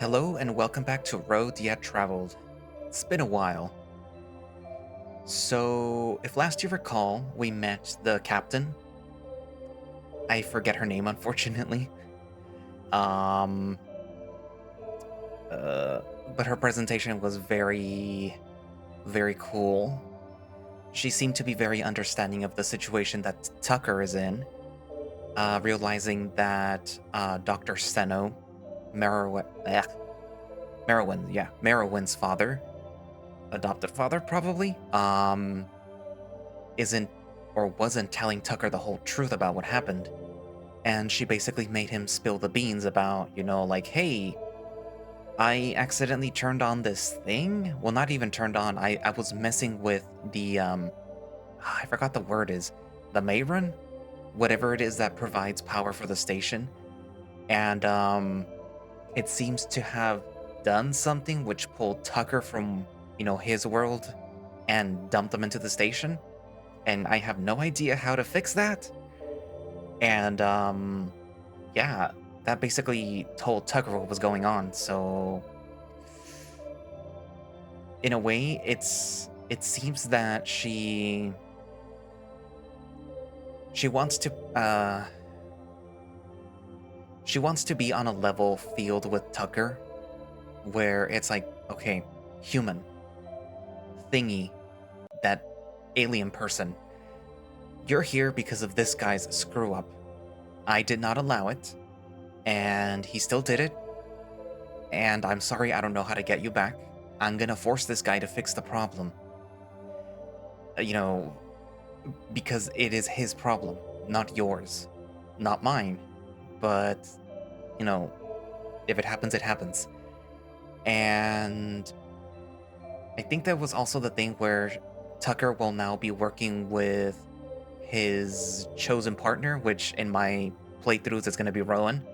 Hello and welcome back to Road Yet Traveled. It's been a while. So, if last you recall, we met the captain. I forget her name, unfortunately. Um, uh, but her presentation was very, very cool. She seemed to be very understanding of the situation that Tucker is in, realizing that Dr. Steno, Merowyn's father, adopted father probably, isn't or wasn't telling Tucker the whole truth about what happened. And she basically made him spill the beans about, like, hey, I accidentally turned on this thing. Well, not even turned on. I was messing with the I forgot the word is the Mayron, whatever it is that provides power for the station. And it seems to have done something which pulled Tucker from, his world and dumped him into the station. And I have no idea how to fix that. And yeah, that basically told Tucker what was going on. So in a way, it seems that she wants to she wants to be on a level field with Tucker where it's like, okay, human, thingy, that alien person, you're here because of this guy's screw up. I did not allow it, and he still did it. And I'm sorry, I don't know how to get you back. I'm gonna force this guy to fix the problem. You know, because it is his problem, not yours, not mine. But, you know, if it happens, it happens. And I think that was also the thing where Tucker will now be working with his chosen partner, which in my playthroughs is going to be Rowan.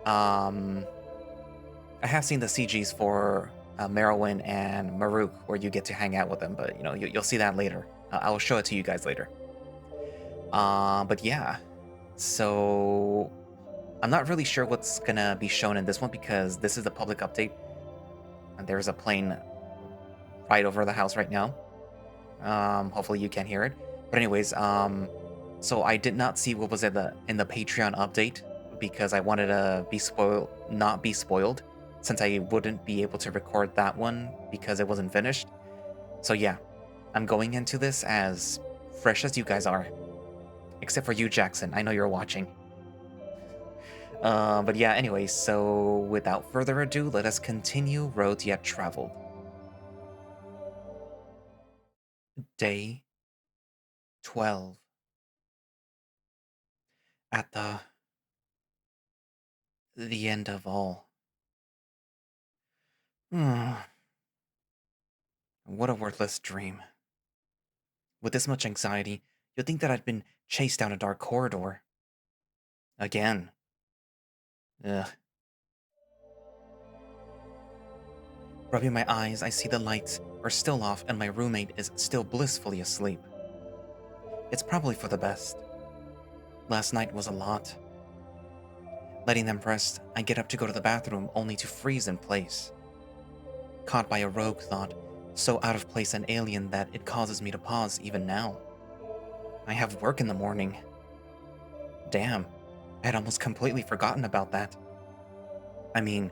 I have seen the CGs for Merowyn and Maruk, where you get to hang out with them, but you'll see that later. I'll show it to you guys later. But yeah, so I'm not really sure what's gonna be shown in this one because this is a public update, and there's a plane right over the house right now. Hopefully you can hear it. But anyways, so I did not see what was in the Patreon update because I wanted to not be spoiled, since I wouldn't be able to record that one because it wasn't finished. So yeah, I'm going into this as fresh as you guys are. Except for you, Jackson. I know you're watching. But yeah, anyways, so without further ado, let us continue Road Yet Traveled. Day 12. At the end of all. What a worthless dream. With this much anxiety, you'd think that I'd been chased down a dark corridor. Again. Ugh. Rubbing my eyes, I see the lights are still off and my roommate is still blissfully asleep. It's probably for the best. Last night was a lot. Letting them rest, I get up to go to the bathroom only to freeze in place. Caught by a rogue thought, so out of place and alien that it causes me to pause even now. I have work in the morning. Damn, I had almost completely forgotten about that. I mean,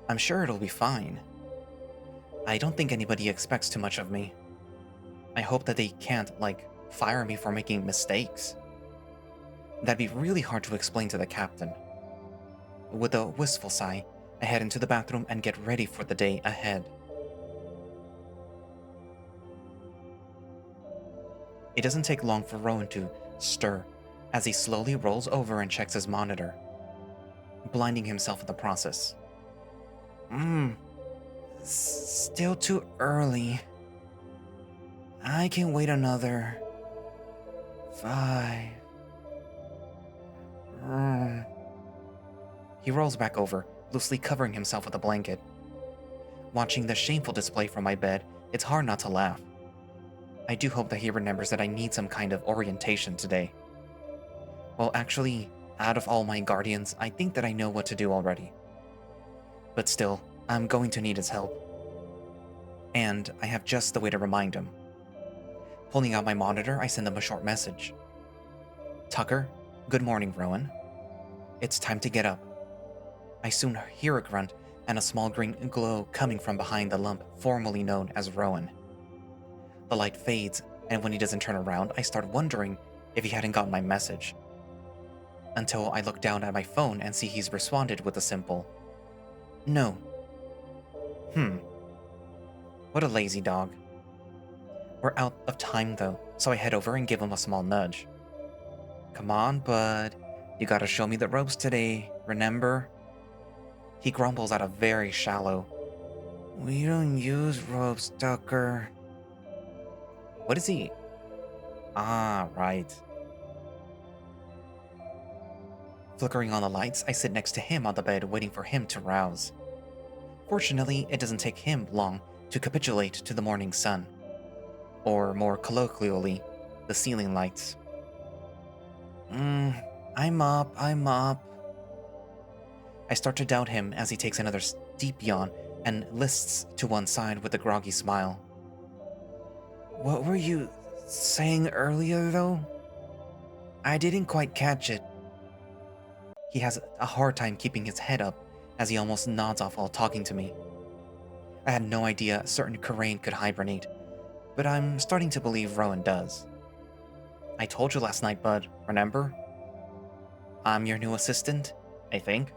I'm sure it'll be fine. I don't think anybody expects too much of me. I hope that they can't, fire me for making mistakes. That'd be really hard to explain to the captain. With a wistful sigh, I head into the bathroom and get ready for the day ahead. It doesn't take long for Rowan to stir as he slowly rolls over and checks his monitor, blinding himself in the process. Still too early. I can wait another 5. He rolls back over, loosely covering himself with a blanket. Watching the shameful display from my bed, it's hard not to laugh. I do hope that he remembers that I need some kind of orientation today. Well, actually, out of all my guardians, I think that I know what to do already. But still, I'm going to need his help. And I have just the way to remind him. Pulling out my monitor, I send him a short message. Tucker, good morning, Rowan. It's time to get up. I soon hear a grunt and a small green glow coming from behind the lump formerly known as Rowan. The light fades, and when he doesn't turn around, I start wondering if he hadn't gotten my message. Until I look down at my phone and see he's responded with a simple, no. What a lazy dog. We're out of time though, so I head over and give him a small nudge. Come on, bud. You gotta show me the ropes today, remember? He grumbles at a very shallow, we don't use ropes, Tucker. What is he? Ah, right. Flickering on the lights, I sit next to him on the bed waiting for him to rouse. Fortunately, it doesn't take him long to capitulate to the morning sun. Or more colloquially, the ceiling lights. I'm up. I start to doubt him as he takes another deep yawn and lists to one side with a groggy smile. What were you saying earlier, though? I didn't quite catch it. He has a hard time keeping his head up as he almost nods off while talking to me. I had no idea a certain Karain could hibernate, but I'm starting to believe Rowan does. I told you last night, bud, remember? I'm your new assistant, I think.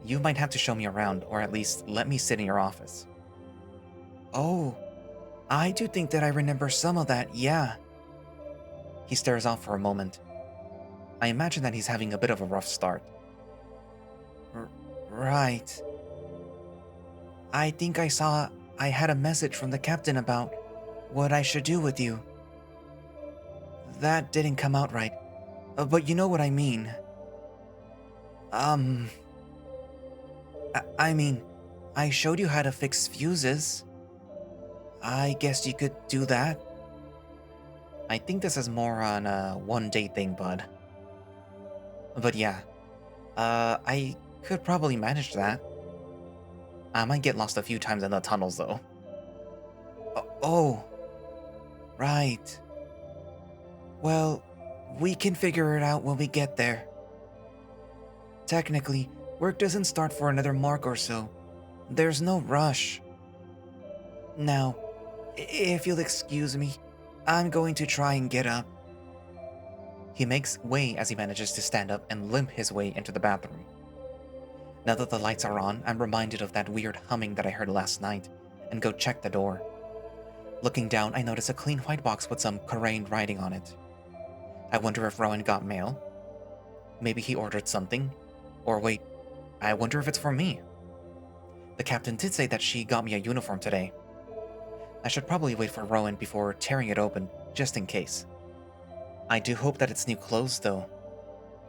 You might have to show me around, or at least let me sit in your office. Oh, I do think that I remember some of that, yeah. He stares off for a moment. I imagine that he's having a bit of a rough start. Right. I think I had a message from the captain about what I should do with you. That didn't come out right, but you know what I mean. I mean, I showed you how to fix fuses. I guess you could do that. I think this is more on a one-day thing, bud. But yeah, I could probably manage that. I might get lost a few times in the tunnels, though. Oh, right. Well, we can figure it out when we get there. Technically, work doesn't start for another mark or so. There's no rush. Now, if you'll excuse me, I'm going to try and get up. He makes way as he manages to stand up and limp his way into the bathroom. Now that the lights are on, I'm reminded of that weird humming that I heard last night, and go check the door. Looking down, I notice a clean white box with some Karain writing on it. I wonder if Rowan got mail. Maybe he ordered something. Or wait, I wonder if it's for me. The captain did say that she got me a uniform today. I should probably wait for Rowan before tearing it open, just in case. I do hope that it's new clothes, though.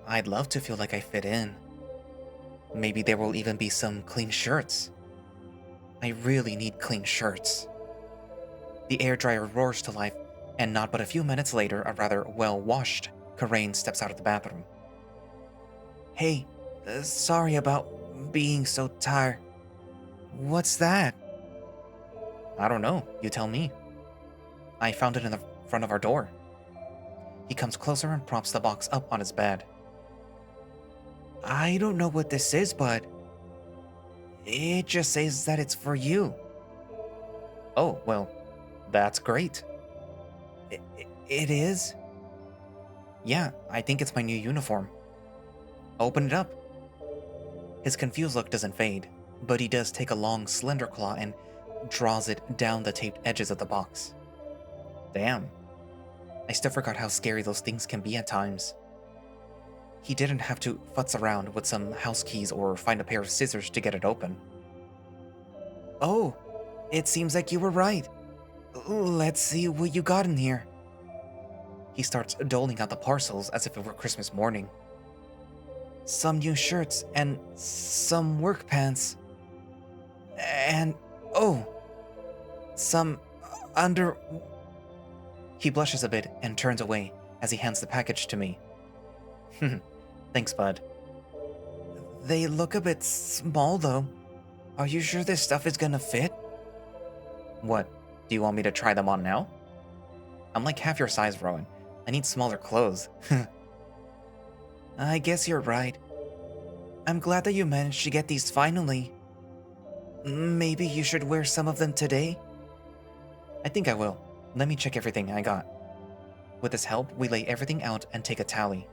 I'd love to feel like I fit in. Maybe there will even be some clean shirts. I really need clean shirts. The air dryer roars to life, and not but a few minutes later, a rather well-washed Karain steps out of the bathroom. Hey, sorry about being so tired. What's that? I don't know, you tell me. I found it in the front of our door. He comes closer and props the box up on his bed. I don't know what this is, but it just says that it's for you. Oh, well, that's great. It is? Yeah, I think it's my new uniform. Open it up. His confused look doesn't fade, but he does take a long, slender claw and draws it down the taped edges of the box. Damn. I still forgot how scary those things can be at times. He didn't have to futz around with some house keys or find a pair of scissors to get it open. Oh, it seems like you were right. Let's see what you got in here. He starts doling out the parcels as if it were Christmas morning. Some new shirts and some work pants. And, oh, some under... He blushes a bit and turns away as he hands the package to me. Thanks, bud. They look a bit small, though. Are you sure this stuff is gonna fit? What? Do you want me to try them on now? I'm like half your size, Rowan. I need smaller clothes. I guess you're right. I'm glad that you managed to get these finally. Maybe you should wear some of them today? I think I will. Let me check everything I got. With his help, we lay everything out and take a tally.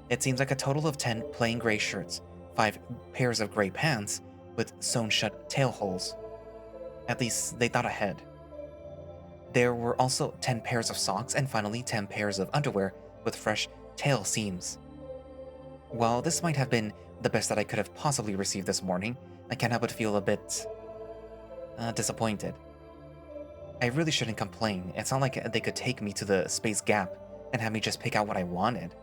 It seems like a total of 10 plain gray shirts, 5 pairs of gray pants with sewn shut tail holes. At least they thought ahead. There were also 10 pairs of socks and finally 10 pairs of underwear with fresh tail seams. While this might have been the best that I could have possibly received this morning, I can't help but feel a bit disappointed. I really shouldn't complain. It's not like they could take me to the Space Gap and have me just pick out what I wanted.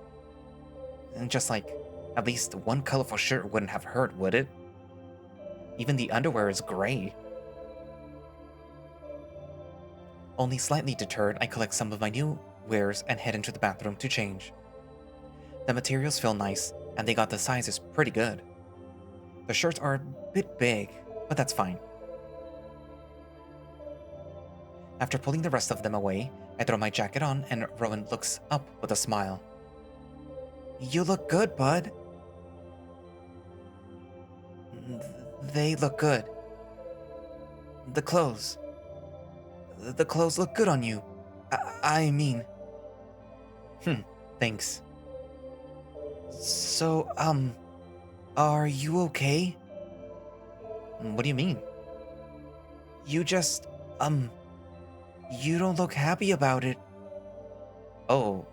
And just like, at least one colorful shirt wouldn't have hurt, would it? Even the underwear is gray. Only slightly deterred, I collect some of my new wares and head into the bathroom to change. The materials feel nice, and they got the sizes pretty good. The shirts are a bit big, but that's fine. After pulling the rest of them away, I throw my jacket on and Rowan looks up with a smile. You look good, bud. They look good. The clothes look good on you. I mean... thanks. So, are you okay? What do you mean? You just, you don't look happy about it. Oh,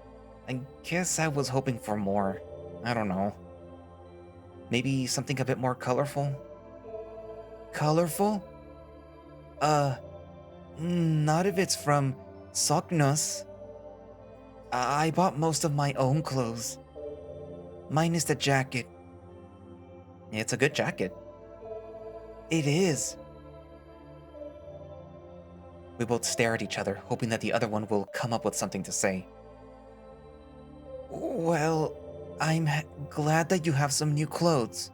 I guess I was hoping for more. I don't know. Maybe something a bit more colorful? Colorful? Not if it's from Soknos. I bought most of my own clothes. Minus the jacket. It's a good jacket. It is. We both stare at each other, hoping that the other one will come up with something to say. Well, I'm glad that you have some new clothes.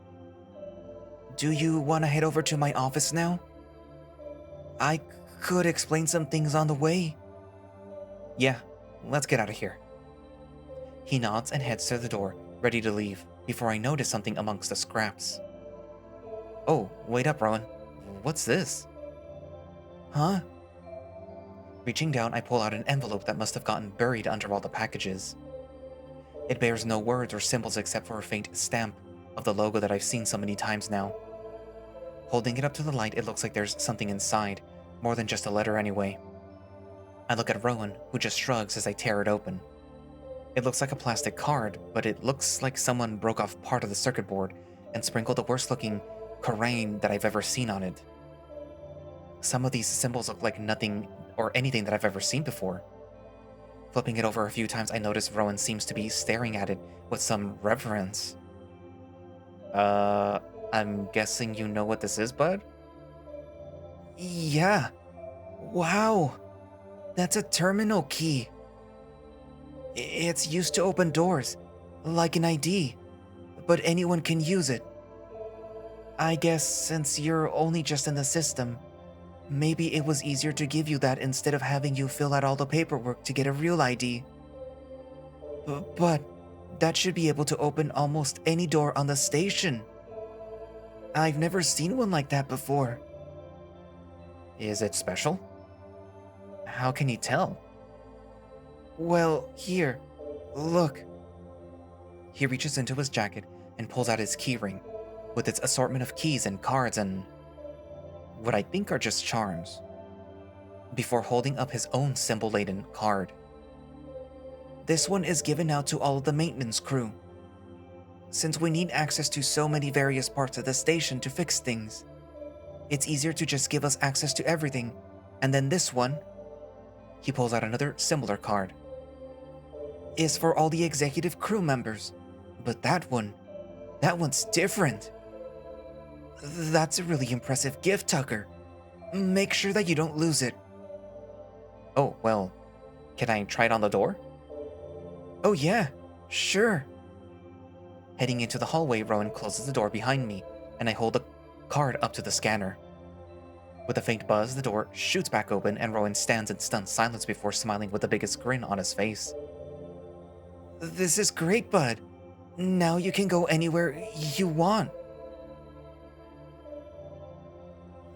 Do you want to head over to my office now? I could explain some things on the way. Yeah, let's get out of here. He nods and heads to the door, ready to leave, before I notice something amongst the scraps. Oh, wait up, Rowan. What's this? Huh? Reaching down, I pull out an envelope that must have gotten buried under all the packages. It bears no words or symbols except for a faint stamp of the logo that I've seen so many times now. Holding it up to the light, it looks like there's something inside, more than just a letter anyway. I look at Rowan, who just shrugs as I tear it open. It looks like a plastic card, but it looks like someone broke off part of the circuit board and sprinkled the worst-looking Korean that I've ever seen on it. Some of these symbols look like nothing or anything that I've ever seen before. Flipping it over a few times, I notice Rowan seems to be staring at it with some reverence. I'm guessing you know what this is, bud? Yeah. Wow. That's a terminal key. It's used to open doors, like an ID, but anyone can use it. I guess since you're only just in the system, maybe it was easier to give you that instead of having you fill out all the paperwork to get a real ID. But that should be able to open almost any door on the station. I've never seen one like that before. Is it special? How can you tell? Well, here, look. He reaches into his jacket and pulls out his keyring, with its assortment of keys and cards and what I think are just charms, before holding up his own symbol-laden card. This one is given out to all of the maintenance crew. Since we need access to so many various parts of the station to fix things, it's easier to just give us access to everything. And then this one, he pulls out another similar card, is for all the executive crew members. But that one's different. That's a really impressive gift, Tucker. Make sure that you don't lose it. Oh, well, can I try it on the door? Oh yeah, sure. Heading into the hallway, Rowan closes the door behind me, and I hold the card up to the scanner. With a faint buzz, the door shoots back open, and Rowan stands in stunned silence before smiling with the biggest grin on his face. "This is great, bud. Now you can go anywhere you want."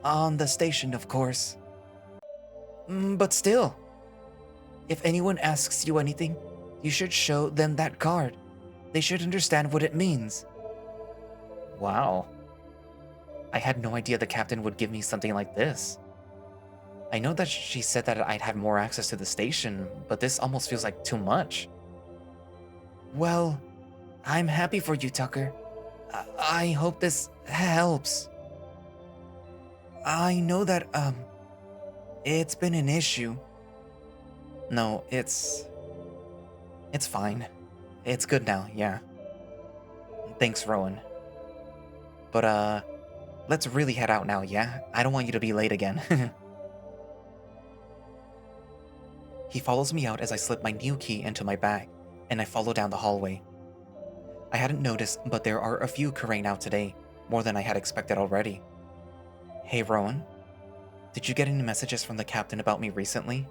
"On the station, of course. But still, if anyone asks you anything, you should show them that card. They should understand what it means." Wow. I had no idea the captain would give me something like this. I know that she said that I'd have more access to the station, but this almost feels like too much. "Well, I'm happy for you, Tucker. I hope this helps. I know that, it's been an issue." "No, it's fine. It's good now, yeah. Thanks, Rowan. But, let's really head out now, yeah? I don't want you to be late again." He follows me out as I slip my new key into my bag, and I follow down the hallway. I hadn't noticed, but there are a few Karain out today, more than I had expected already. "Hey, Rowan, did you get any messages from the captain about me recently?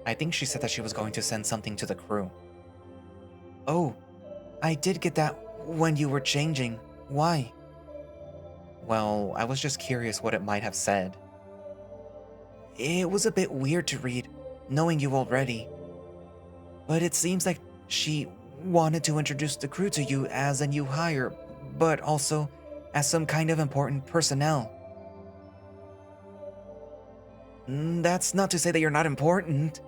I think she said that she was going to send something to the crew." "Oh, I did get that when you were changing. Why?" "Well, I was just curious what it might have said." "It was a bit weird to read, knowing you already. But it seems like she wanted to introduce the crew to you as a new hire, but also as some kind of important personnel." "That's not to say that you're not important.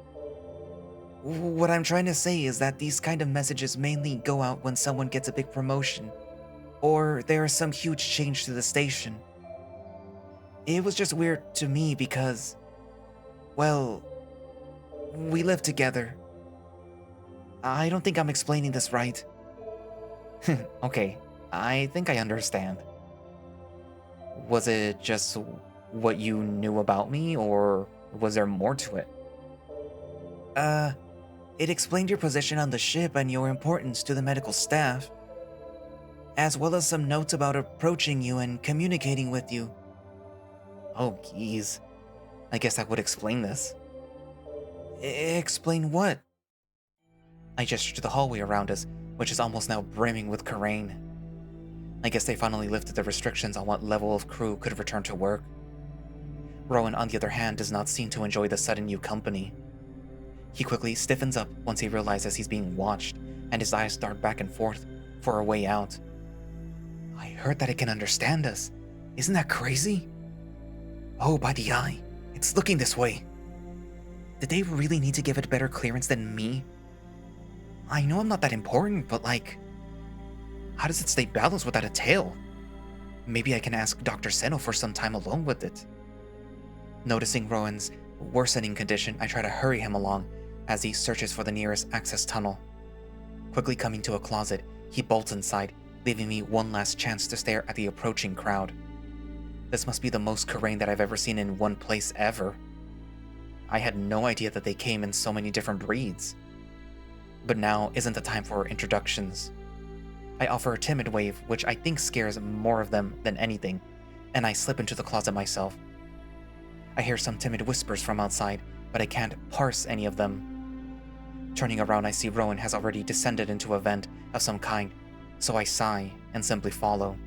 What I'm trying to say is that these kind of messages mainly go out when someone gets a big promotion, or there is some huge change to the station. It was just weird to me because, well, we live together. I don't think I'm explaining this right." "Okay, I think I understand. Was it just what you knew about me, or was there more to it?" It explained your position on the ship and your importance to the medical staff, as well as some notes about approaching you and communicating with you." "Oh, geez. I guess that would explain this." "Explain what?" I gesture to the hallway around us, which is almost now brimming with Karain. I guess they finally lifted the restrictions on what level of crew could return to work. Rowan, on the other hand, does not seem to enjoy the sudden new company. He quickly stiffens up once he realizes he's being watched, and his eyes dart back and forth for a way out. "I heard that it can understand us. Isn't that crazy?" "Oh, by the eye, it's looking this way. Did they really need to give it better clearance than me? I know I'm not that important, but like, how does it stay balanced without a tail? Maybe I can ask Dr. Seno for some time alone with it." Noticing Rowan's worsening condition, I try to hurry him along as he searches for the nearest access tunnel. Quickly coming to a closet, he bolts inside, leaving me one last chance to stare at the approaching crowd. This must be the most Karain that I've ever seen in one place ever. I had no idea that they came in so many different breeds. But now isn't the time for introductions. I offer a timid wave, which I think scares more of them than anything, and I slip into the closet myself. I hear some timid whispers from outside, but I can't parse any of them. Turning around, I see Rowan has already descended into a vent of some kind, so I sigh and simply follow.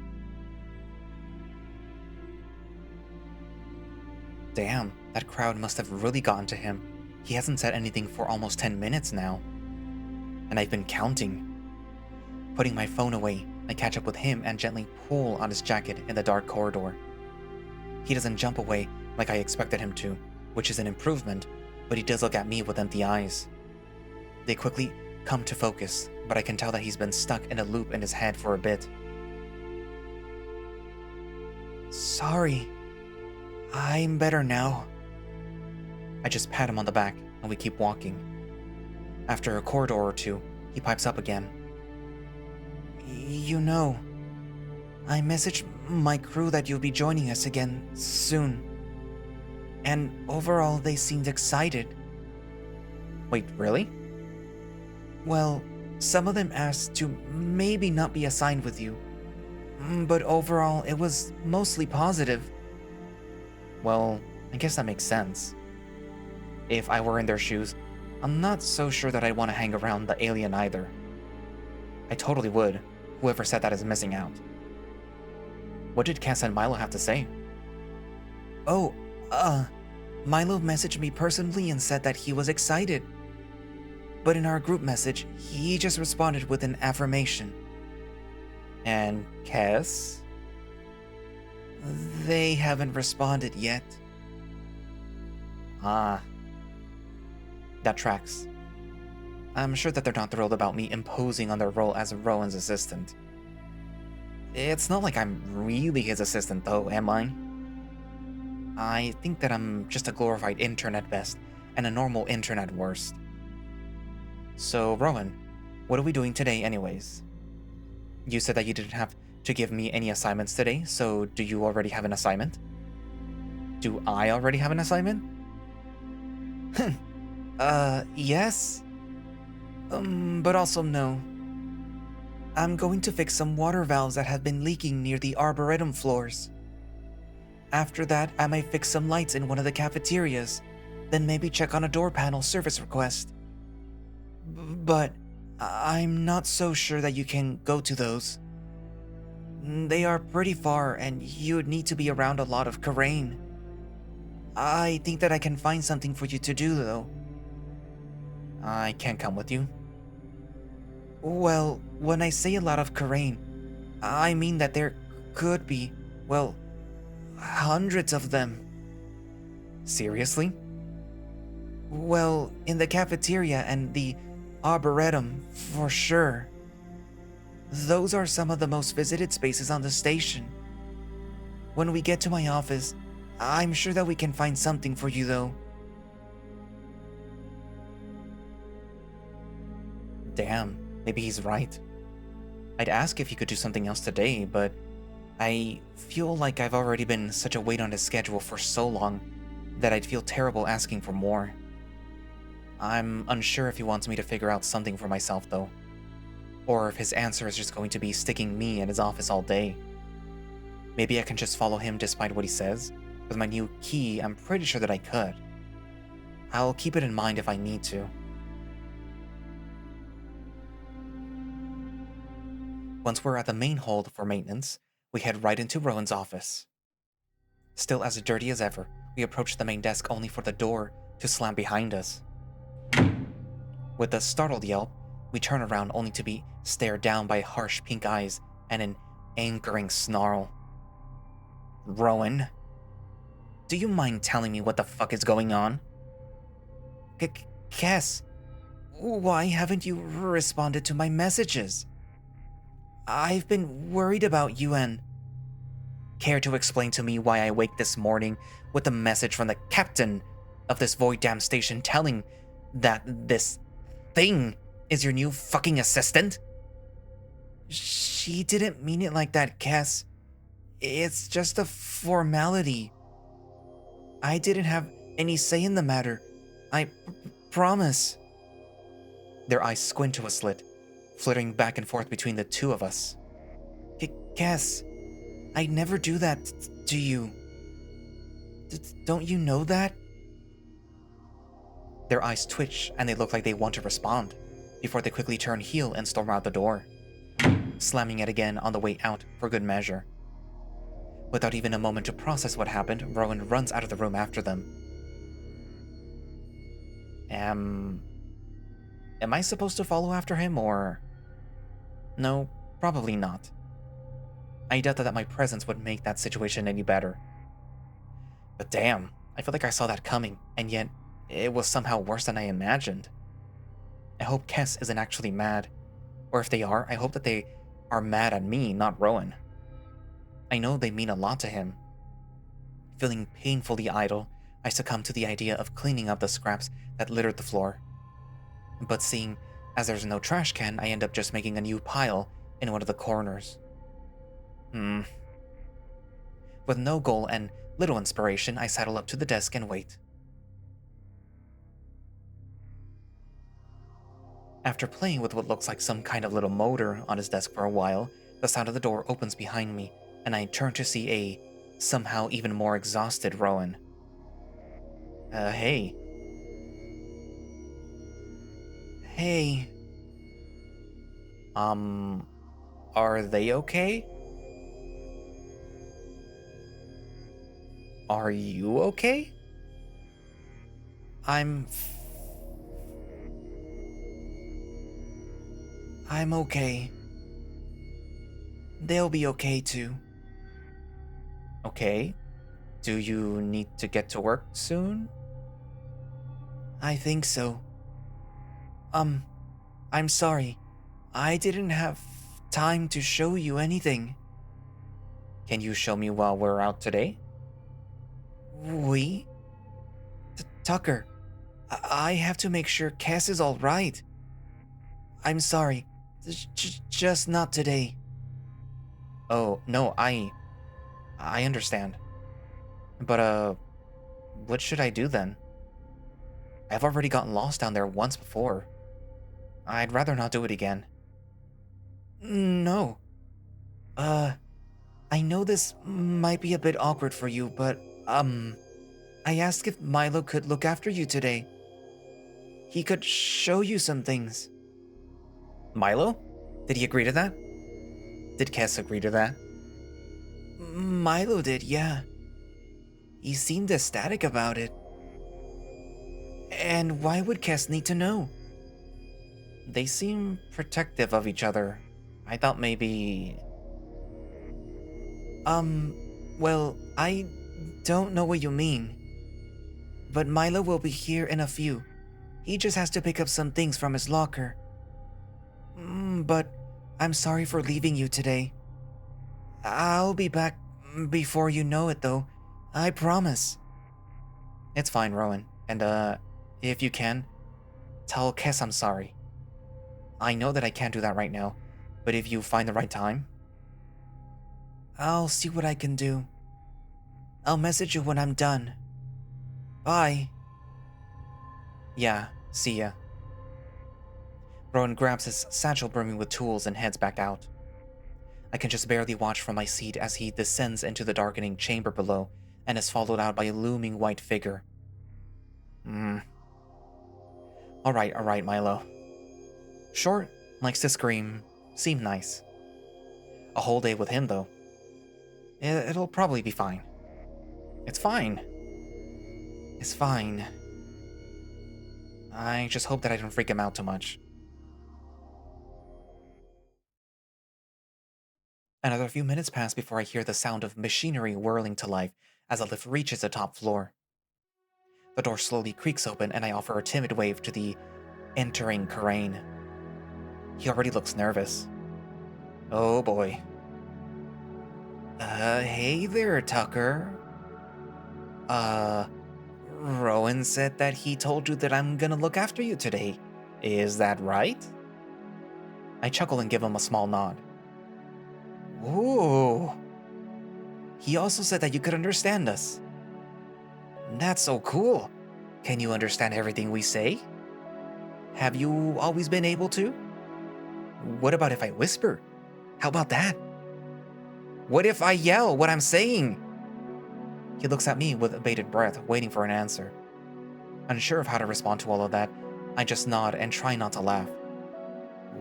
Damn, that crowd must have really gotten to him. He hasn't said anything for almost 10 minutes now. And I've been counting. Putting my phone away, I catch up with him and gently pull on his jacket in the dark corridor. He doesn't jump away like I expected him to, which is an improvement, but he does look at me with empty eyes. They quickly come to focus, but I can tell that he's been stuck in a loop in his head for a bit. "Sorry. I'm better now." I just pat him on the back and we keep walking. After a corridor or two, he pipes up again. "You know, I messaged my crew that you'll be joining us again soon. And overall, they seemed excited." "Wait, really?" "Well, Some of them asked to maybe not be assigned with you, but overall it was mostly positive. Well, I guess that makes sense. If I were in their shoes, I'm not so sure that I'd want to hang around the alien either. I totally would. Whoever said that is missing out. What did Kess and Mylo have to say? Oh, Mylo messaged me personally and said that he was excited. But in our group message, he just responded with an affirmation. And Kess? They haven't responded yet. Ah. That tracks. I'm sure that they're not thrilled about me imposing on their role as Rowan's assistant. It's not like I'm really his assistant though, am I? I think that I'm just a glorified intern at best, and a normal intern at worst. So, Rowan, what are we doing today anyways? You said that you didn't have to give me any assignments today, so do you already have an assignment? Do I already have an assignment? Yes. But also no. I'm going to fix some water valves that have been leaking near the arboretum floors. After that, I might fix some lights in one of the cafeterias, then maybe check on a door panel service request. But I'm not so sure that you can go to those. They are pretty far and you'd need to be around a lot of Karain. I think that I can find something for you to do though. I can't come with you. Well, when I say a lot of Karain, I mean that there could be, well, hundreds of them. Seriously? Well, in the cafeteria and the arboretum, for sure. Those are some of the most visited spaces on the station. When we get to my office, I'm sure that we can find something for you though. Damn, maybe he's right. I'd ask if he could do something else today, but I feel like I've already been such a weight on his schedule for so long that I'd feel terrible asking for more. I'm unsure if he wants me to figure out something for myself though, or if his answer is just going to be sticking me in his office all day. Maybe I can just follow him despite what he says. With my new key, I'm pretty sure that I could. I'll keep it in mind if I need to. Once we're at the main hold for maintenance, we head right into Rowan's office. Still as dirty as ever, we approach the main desk only for the door to slam behind us. With a startled yelp, we turn around only to be stared down by harsh pink eyes and an anchoring snarl. Rowan, do you mind telling me what the fuck is going on? Kess, why haven't you responded to my messages? I've been worried about you and... Care to explain to me why I wake this morning with a message from the captain of this void damn station telling that this thing is your new fucking assistant? She didn't mean it like that, Kess. It's just a formality. I didn't have any say in the matter. I promise. Their eyes squint to a slit, flittering back and forth between the two of us. Kess, I'd never do that to you. Don't you know that? Their eyes twitch and they look like they want to respond, before they quickly turn heel and storm out the door, slamming it again on the way out for good measure. Without even a moment to process what happened, Rowan runs out of the room after them. Am I supposed to follow after him, or... No, probably not. I doubt that my presence would make that situation any better. But damn, I feel like I saw that coming, and yet it was somehow worse than I imagined. I hope Kess isn't actually mad, or if they are, I hope that they are mad at me, not Rowan. I know they mean a lot to him. Feeling painfully idle, I succumb to the idea of cleaning up the scraps that littered the floor. But seeing as there's no trash can, I end up just making a new pile in one of the corners. With no goal and little inspiration, I saddle up to the desk and wait. After playing with what looks like some kind of little motor on his desk for a while, the sound of the door opens behind me, and I turn to see a somehow even more exhausted Rowan. Hey. Hey. Are they okay? Are you okay? I'm okay. They'll be okay too. Okay. Do you need to get to work soon? I think so. I'm sorry. I didn't have time to show you anything. Can you show me while we're out today? We? Tucker, I have to make sure Kess is all right. I'm sorry. Just not today. Oh, no, I understand. But, what should I do then? I've already gotten lost down there once before. I'd rather not do it again. No. I know this might be a bit awkward for you, but, I asked if Mylo could look after you today. He could show you some things. Mylo? Did he agree to that? Did Kess agree to that? Mylo did, yeah. He seemed ecstatic about it. And why would Kess need to know? They seem protective of each other. I thought maybe... Well, I don't know what you mean. But Mylo will be here in a few. He just has to pick up some things from his locker. But I'm sorry for leaving you today. I'll be back before you know it, though. I promise. It's fine, Rowan. And, if you can, tell Kess I'm sorry. I know that I can't do that right now, but if you find the right time, I'll see what I can do. I'll message you when I'm done. Bye. Yeah, see ya. Rowan grabs his satchel brimming with tools and heads back out. I can just barely watch from my seat as he descends into the darkening chamber below and is followed out by a looming white figure. Alright, Mylo. Short, likes to scream, seemed nice. A whole day with him, though. It'll probably be fine. It's fine. It's fine. I just hope that I don't freak him out too much. Another few minutes pass before I hear the sound of machinery whirling to life as a lift reaches the top floor. The door slowly creaks open and I offer a timid wave to the entering Karain. He already looks nervous. Oh boy. Hey there, Tucker. Rowan said that he told you that I'm gonna look after you today. Is that right? I chuckle and give him a small nod. Ooh. He also said that you could understand us. That's so cool. Can you understand everything we say? Have you always been able to? What about if I whisper? How about that? What if I yell what I'm saying? He looks at me with bated breath, waiting for an answer. Unsure of how to respond to all of that, I just nod and try not to laugh.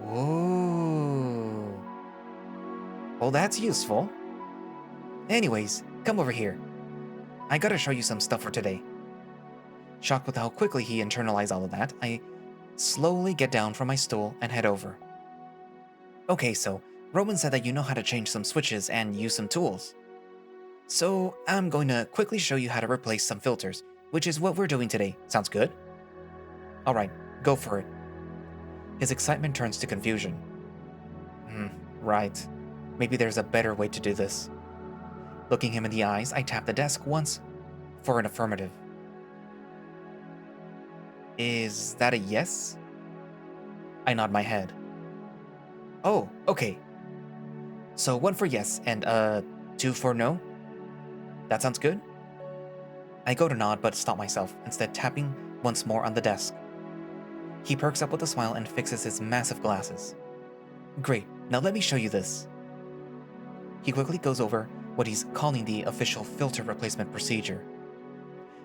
Whoa. Well, that's useful. Anyways, come over here. I gotta show you some stuff for today. Shocked with how quickly he internalized all of that, I slowly get down from my stool and head over. Okay, so Roman said that you know how to change some switches and use some tools. So I'm going to quickly show you how to replace some filters, which is what we're doing today. Sounds good? Alright, go for it. His excitement turns to confusion. Right. Maybe there's a better way to do this. Looking him in the eyes, I tap the desk once for an affirmative. Is that a yes? I nod my head. Oh, okay. So 1 for yes and 2 for no? That sounds good? I go to nod but stop myself, instead tapping once more on the desk. He perks up with a smile and fixes his massive glasses. Great, now let me show you this. He quickly goes over what he's calling the official filter replacement procedure.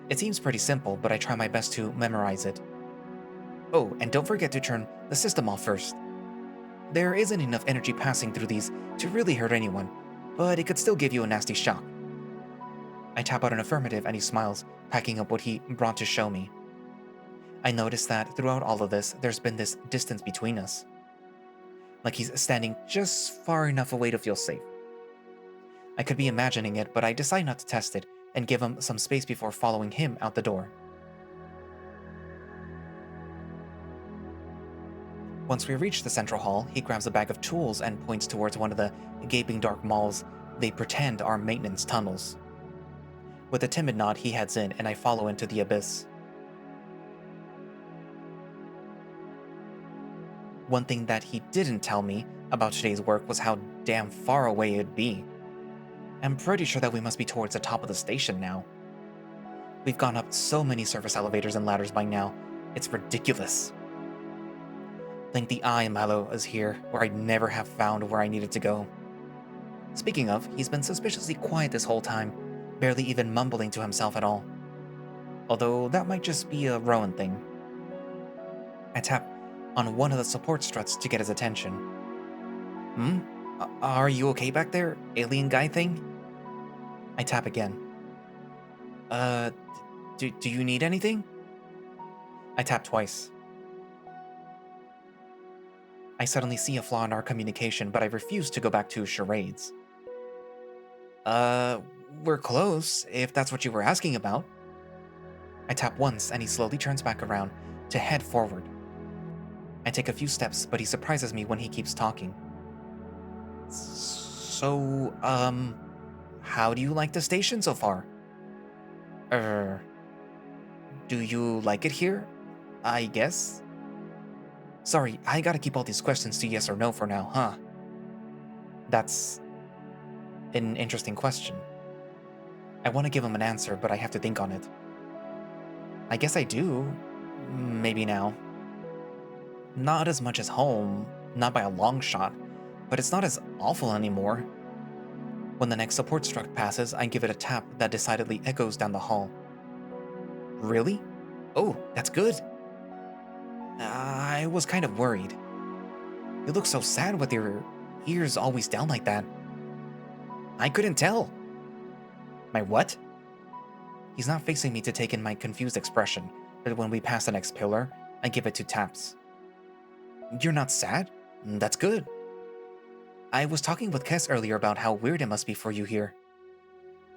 It seems pretty simple, but I try my best to memorize it. Oh, and don't forget to turn the system off first. There isn't enough energy passing through these to really hurt anyone, but it could still give you a nasty shock. I tap out an affirmative and he smiles, packing up what he brought to show me. I notice that throughout all of this, there's been this distance between us. Like he's standing just far enough away to feel safe. I could be imagining it, but I decide not to test it and give him some space before following him out the door. Once we reach the central hall, he grabs a bag of tools and points towards one of the gaping dark maws they pretend are maintenance tunnels. With a timid nod, he heads in, and I follow into the abyss. One thing that he didn't tell me about today's work was how damn far away it'd be. I'm pretty sure that we must be towards the top of the station now. We've gone up so many surface elevators and ladders by now, it's ridiculous. Thank the eye Mylo is here, where I'd never have found where I needed to go. Speaking of, he's been suspiciously quiet this whole time, barely even mumbling to himself at all. Although that might just be a Rowan thing. I tap on one of the support struts to get his attention. Are you okay back there, alien guy thing? I tap again. Do you need anything? I tap twice. I suddenly see a flaw in our communication, but I refuse to go back to charades. We're close, if that's what you were asking about. I tap once, and he slowly turns back around to head forward. I take a few steps, but he surprises me when he keeps talking. So, how do you like the station so far? Do you like it here? I guess? Sorry, I gotta keep all these questions to yes or no for now, huh? That's an interesting question. I want to give him an answer, but I have to think on it. I guess I do. Maybe now. Not as much as home, not by a long shot, but it's not as awful anymore. When the next support strut passes, I give it a tap that decidedly echoes down the hall. Really? Oh, that's good. I was kind of worried. You look so sad with your ears always down like that. I couldn't tell. My what? He's not facing me to take in my confused expression, but when we pass the next pillar, I give it 2 taps. You're not sad? That's good. I was talking with Kess earlier about how weird it must be for you here.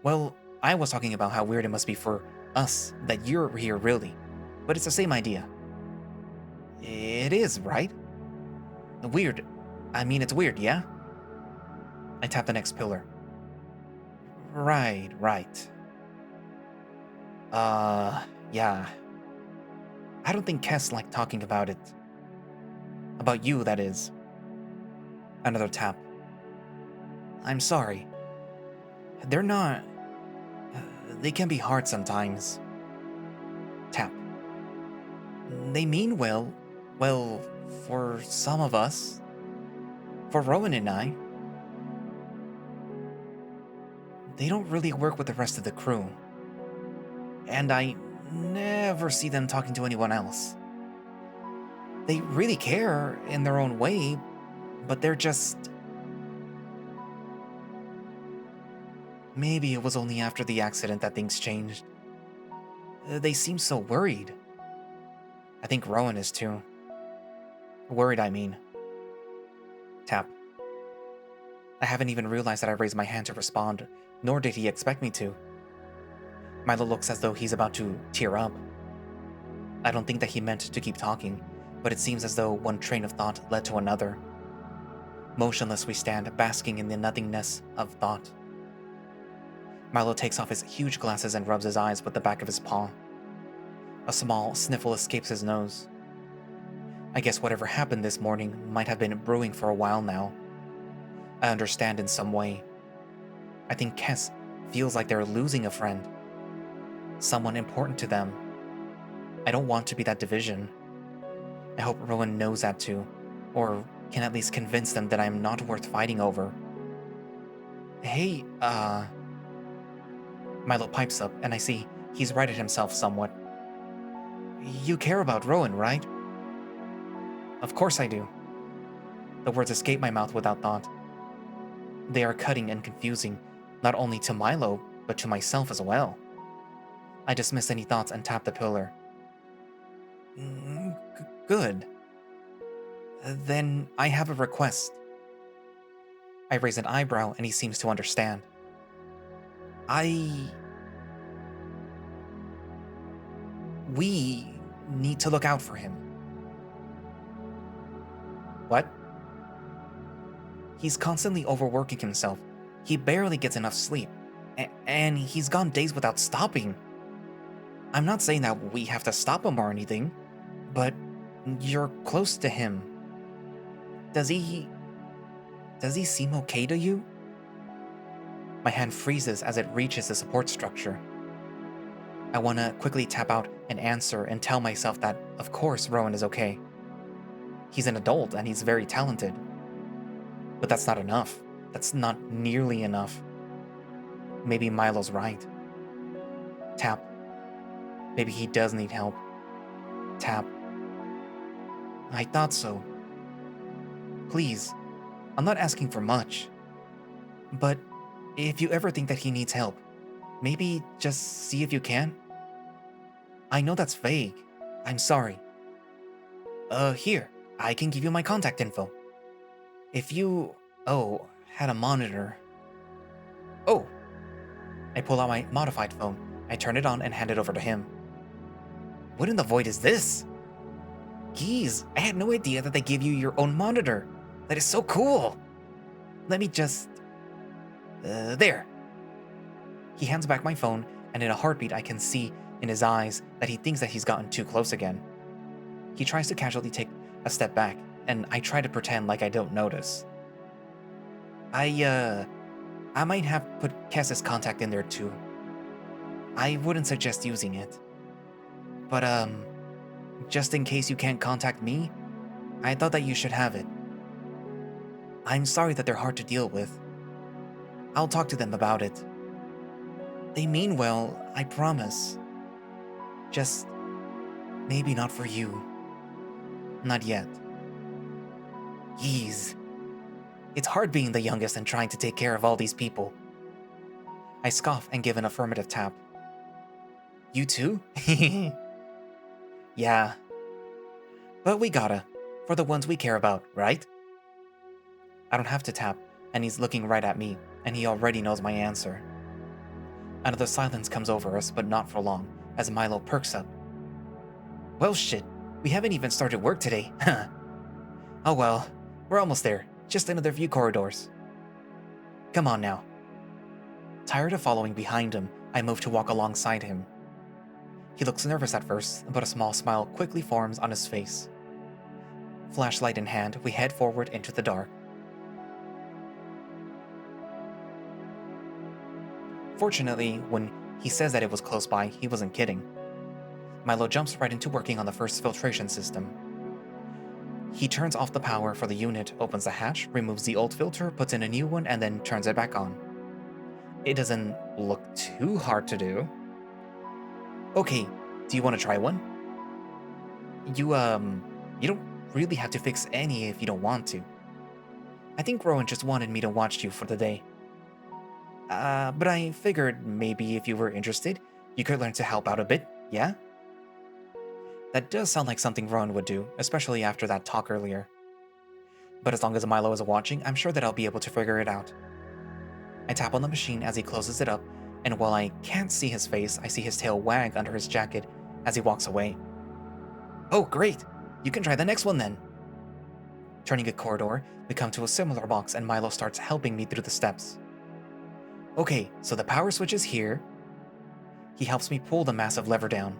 Well, I was talking about how weird it must be for us that you're here really, but it's the same idea. It is, right? Weird. I mean, it's weird, yeah? I tap the next pillar. Right. Yeah. I don't think Kess liked talking about it. About you, that is. Another tap. I'm sorry. They're not... They can be hard sometimes. Tap. They mean well, for some of us. For Rowan and I. They don't really work with the rest of the crew. And I never see them talking to anyone else. They really care in their own way, but they're just... Maybe it was only after the accident that things changed. They seem so worried. I think Rowan is too. Worried, I mean. Tap. I haven't even realized that I raised my hand to respond, nor did he expect me to. Mylo looks as though he's about to tear up. I don't think that he meant to keep talking, but it seems as though one train of thought led to another. Motionless we stand, basking in the nothingness of thought. Mylo takes off his huge glasses and rubs his eyes with the back of his paw. A small sniffle escapes his nose. I guess whatever happened this morning might have been brewing for a while now. I understand in some way. I think Kess feels like they're losing a friend. Someone important to them. I don't want to be that division. I hope Rowan knows that too, or can at least convince them that I am not worth fighting over. Hey, Mylo pipes up, and I see he's righted himself somewhat. You care about Rowan, right? Of course I do. The words escape my mouth without thought. They are cutting and confusing, not only to Mylo, but to myself as well. I dismiss any thoughts and tap the pillar. Good. Then I have a request. I raise an eyebrow and he seems to understand. We need to look out for him. What? He's constantly overworking himself. He barely gets enough sleep. And he's gone days without stopping. I'm not saying that we have to stop him or anything, but you're close to him. Does he seem okay to you? My hand freezes as it reaches the support structure. I want to quickly tap out an answer and tell myself that, of course, Rowan is okay. He's an adult and he's very talented. But that's not enough. That's not nearly enough. Maybe Mylo's right. Tap. Maybe he does need help. Tap. I thought so. Please, I'm not asking for much. But if you ever think that he needs help, maybe just see if you can. I know that's vague. I'm sorry. Here, I can give you my contact info. If you, had a monitor. Oh. I pull out my modified phone. I turn it on and hand it over to him. What in the void is this? Geez, I had no idea that they give you your own monitor. That is so cool. Let me just... there. He hands back my phone, and in a heartbeat I can see in his eyes that he thinks that he's gotten too close again. He tries to casually take a step back, and I try to pretend like I don't notice. I might have put Kess's contact in there too. I wouldn't suggest using it. But, just in case you can't contact me, I thought that you should have it. I'm sorry that they're hard to deal with. I'll talk to them about it. They mean well, I promise. Just maybe not for you. Not yet. Yeez. It's hard being the youngest and trying to take care of all these people. I scoff and give an affirmative tap. You too? Yeah. But we gotta, for the ones we care about, right? I don't have to tap, and he's looking right at me, and he already knows my answer. Another silence comes over us, but not for long, as Mylo perks up. Well shit, we haven't even started work today, huh? Oh well, we're almost there, just another few corridors. Come on now. Tired of following behind him, I move to walk alongside him. He looks nervous at first, but a small smile quickly forms on his face. Flashlight in hand, we head forward into the dark. Fortunately, when he says that it was close by, he wasn't kidding. Mylo jumps right into working on the first filtration system. He turns off the power for the unit, opens the hatch, removes the old filter, puts in a new one, and then turns it back on. It doesn't look too hard to do. Okay, do you want to try one? You don't really have to fix any if you don't want to. I think Rowan just wanted me to watch you for the day. But I figured maybe if you were interested, you could learn to help out a bit, yeah? That does sound like something Rowan would do, especially after that talk earlier. But as long as Mylo is watching, I'm sure that I'll be able to figure it out. I tap on the machine as he closes it up, and while I can't see his face, I see his tail wag under his jacket as he walks away. Oh, great! You can try the next one then! Turning a corridor, we come to a similar box and Mylo starts helping me through the steps. Okay, so the power switch is here. He helps me pull the massive lever down.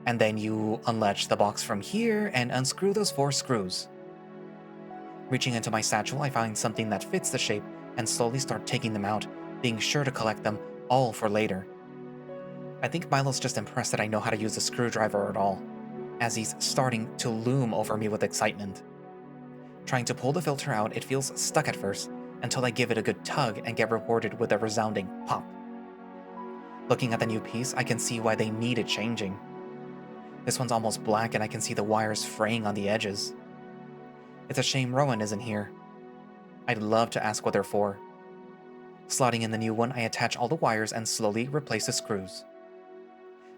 And then you unlatch the box from here and unscrew those 4 screws. Reaching into my satchel, I find something that fits the shape and slowly start taking them out, being sure to collect them all for later. I think Mylo's just impressed that I know how to use a screwdriver at all. as he's starting to loom over me with excitement. Trying to pull the filter out, it feels stuck at first, until I give it a good tug and get rewarded with a resounding pop. Looking at the new piece, I can see why they needed changing. This one's almost black and I can see the wires fraying on the edges. It's a shame Rowan isn't here. I'd love to ask what they're for. Slotting in the new one, I attach all the wires and slowly replace the screws.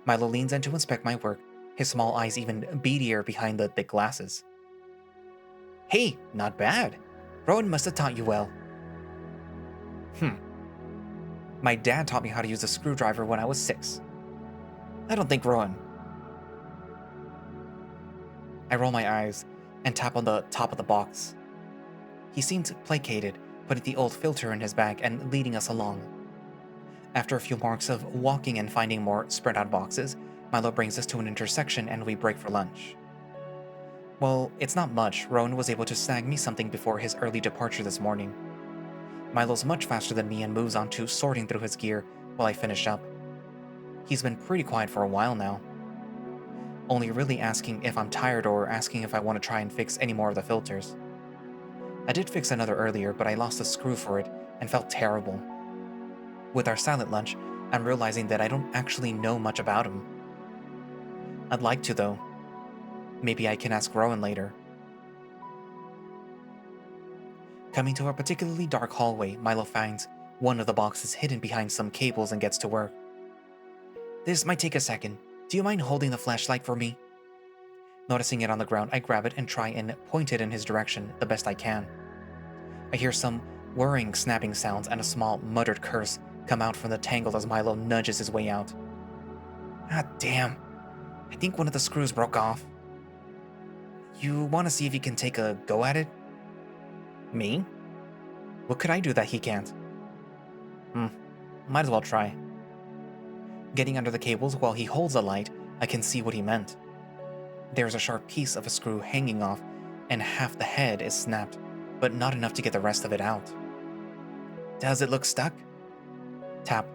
Mylo leans in to inspect my work, his small eyes even beadier behind the thick glasses. Hey, not bad. Rowan must have taught you well. My dad taught me how to use a screwdriver when I was 6. I don't think Rowan. I roll my eyes and tap on the top of the box. He seemed placated, putting the old filter in his bag and leading us along. After a few marks of walking and finding more spread out boxes, Mylo brings us to an intersection and we break for lunch. Well, it's not much. Rowan was able to snag me something before his early departure this morning. Mylo's much faster than me and moves on to sorting through his gear while I finish up. He's been pretty quiet for a while now. Only really asking if I'm tired or asking if I want to try and fix any more of the filters. I did fix another earlier, but I lost a screw for it and felt terrible. With our silent lunch, I'm realizing that I don't actually know much about him. I'd like to, though. Maybe I can ask Rowan later. Coming to a particularly dark hallway, Mylo finds one of the boxes hidden behind some cables and gets to work. This might take a second. Do you mind holding the flashlight for me? Noticing it on the ground, I grab it and try and point it in his direction the best I can. I hear some whirring, snapping sounds and a small, muttered curse come out from the tangle as Mylo nudges his way out. Ah, damn. I think one of the screws broke off. You want to see if you can take a go at it? Me? What could I do that he can't? Might as well try. Getting under the cables while he holds the light, I can see what he meant. There's a sharp piece of a screw hanging off, and half the head is snapped, but not enough to get the rest of it out. Does it look stuck? Tap.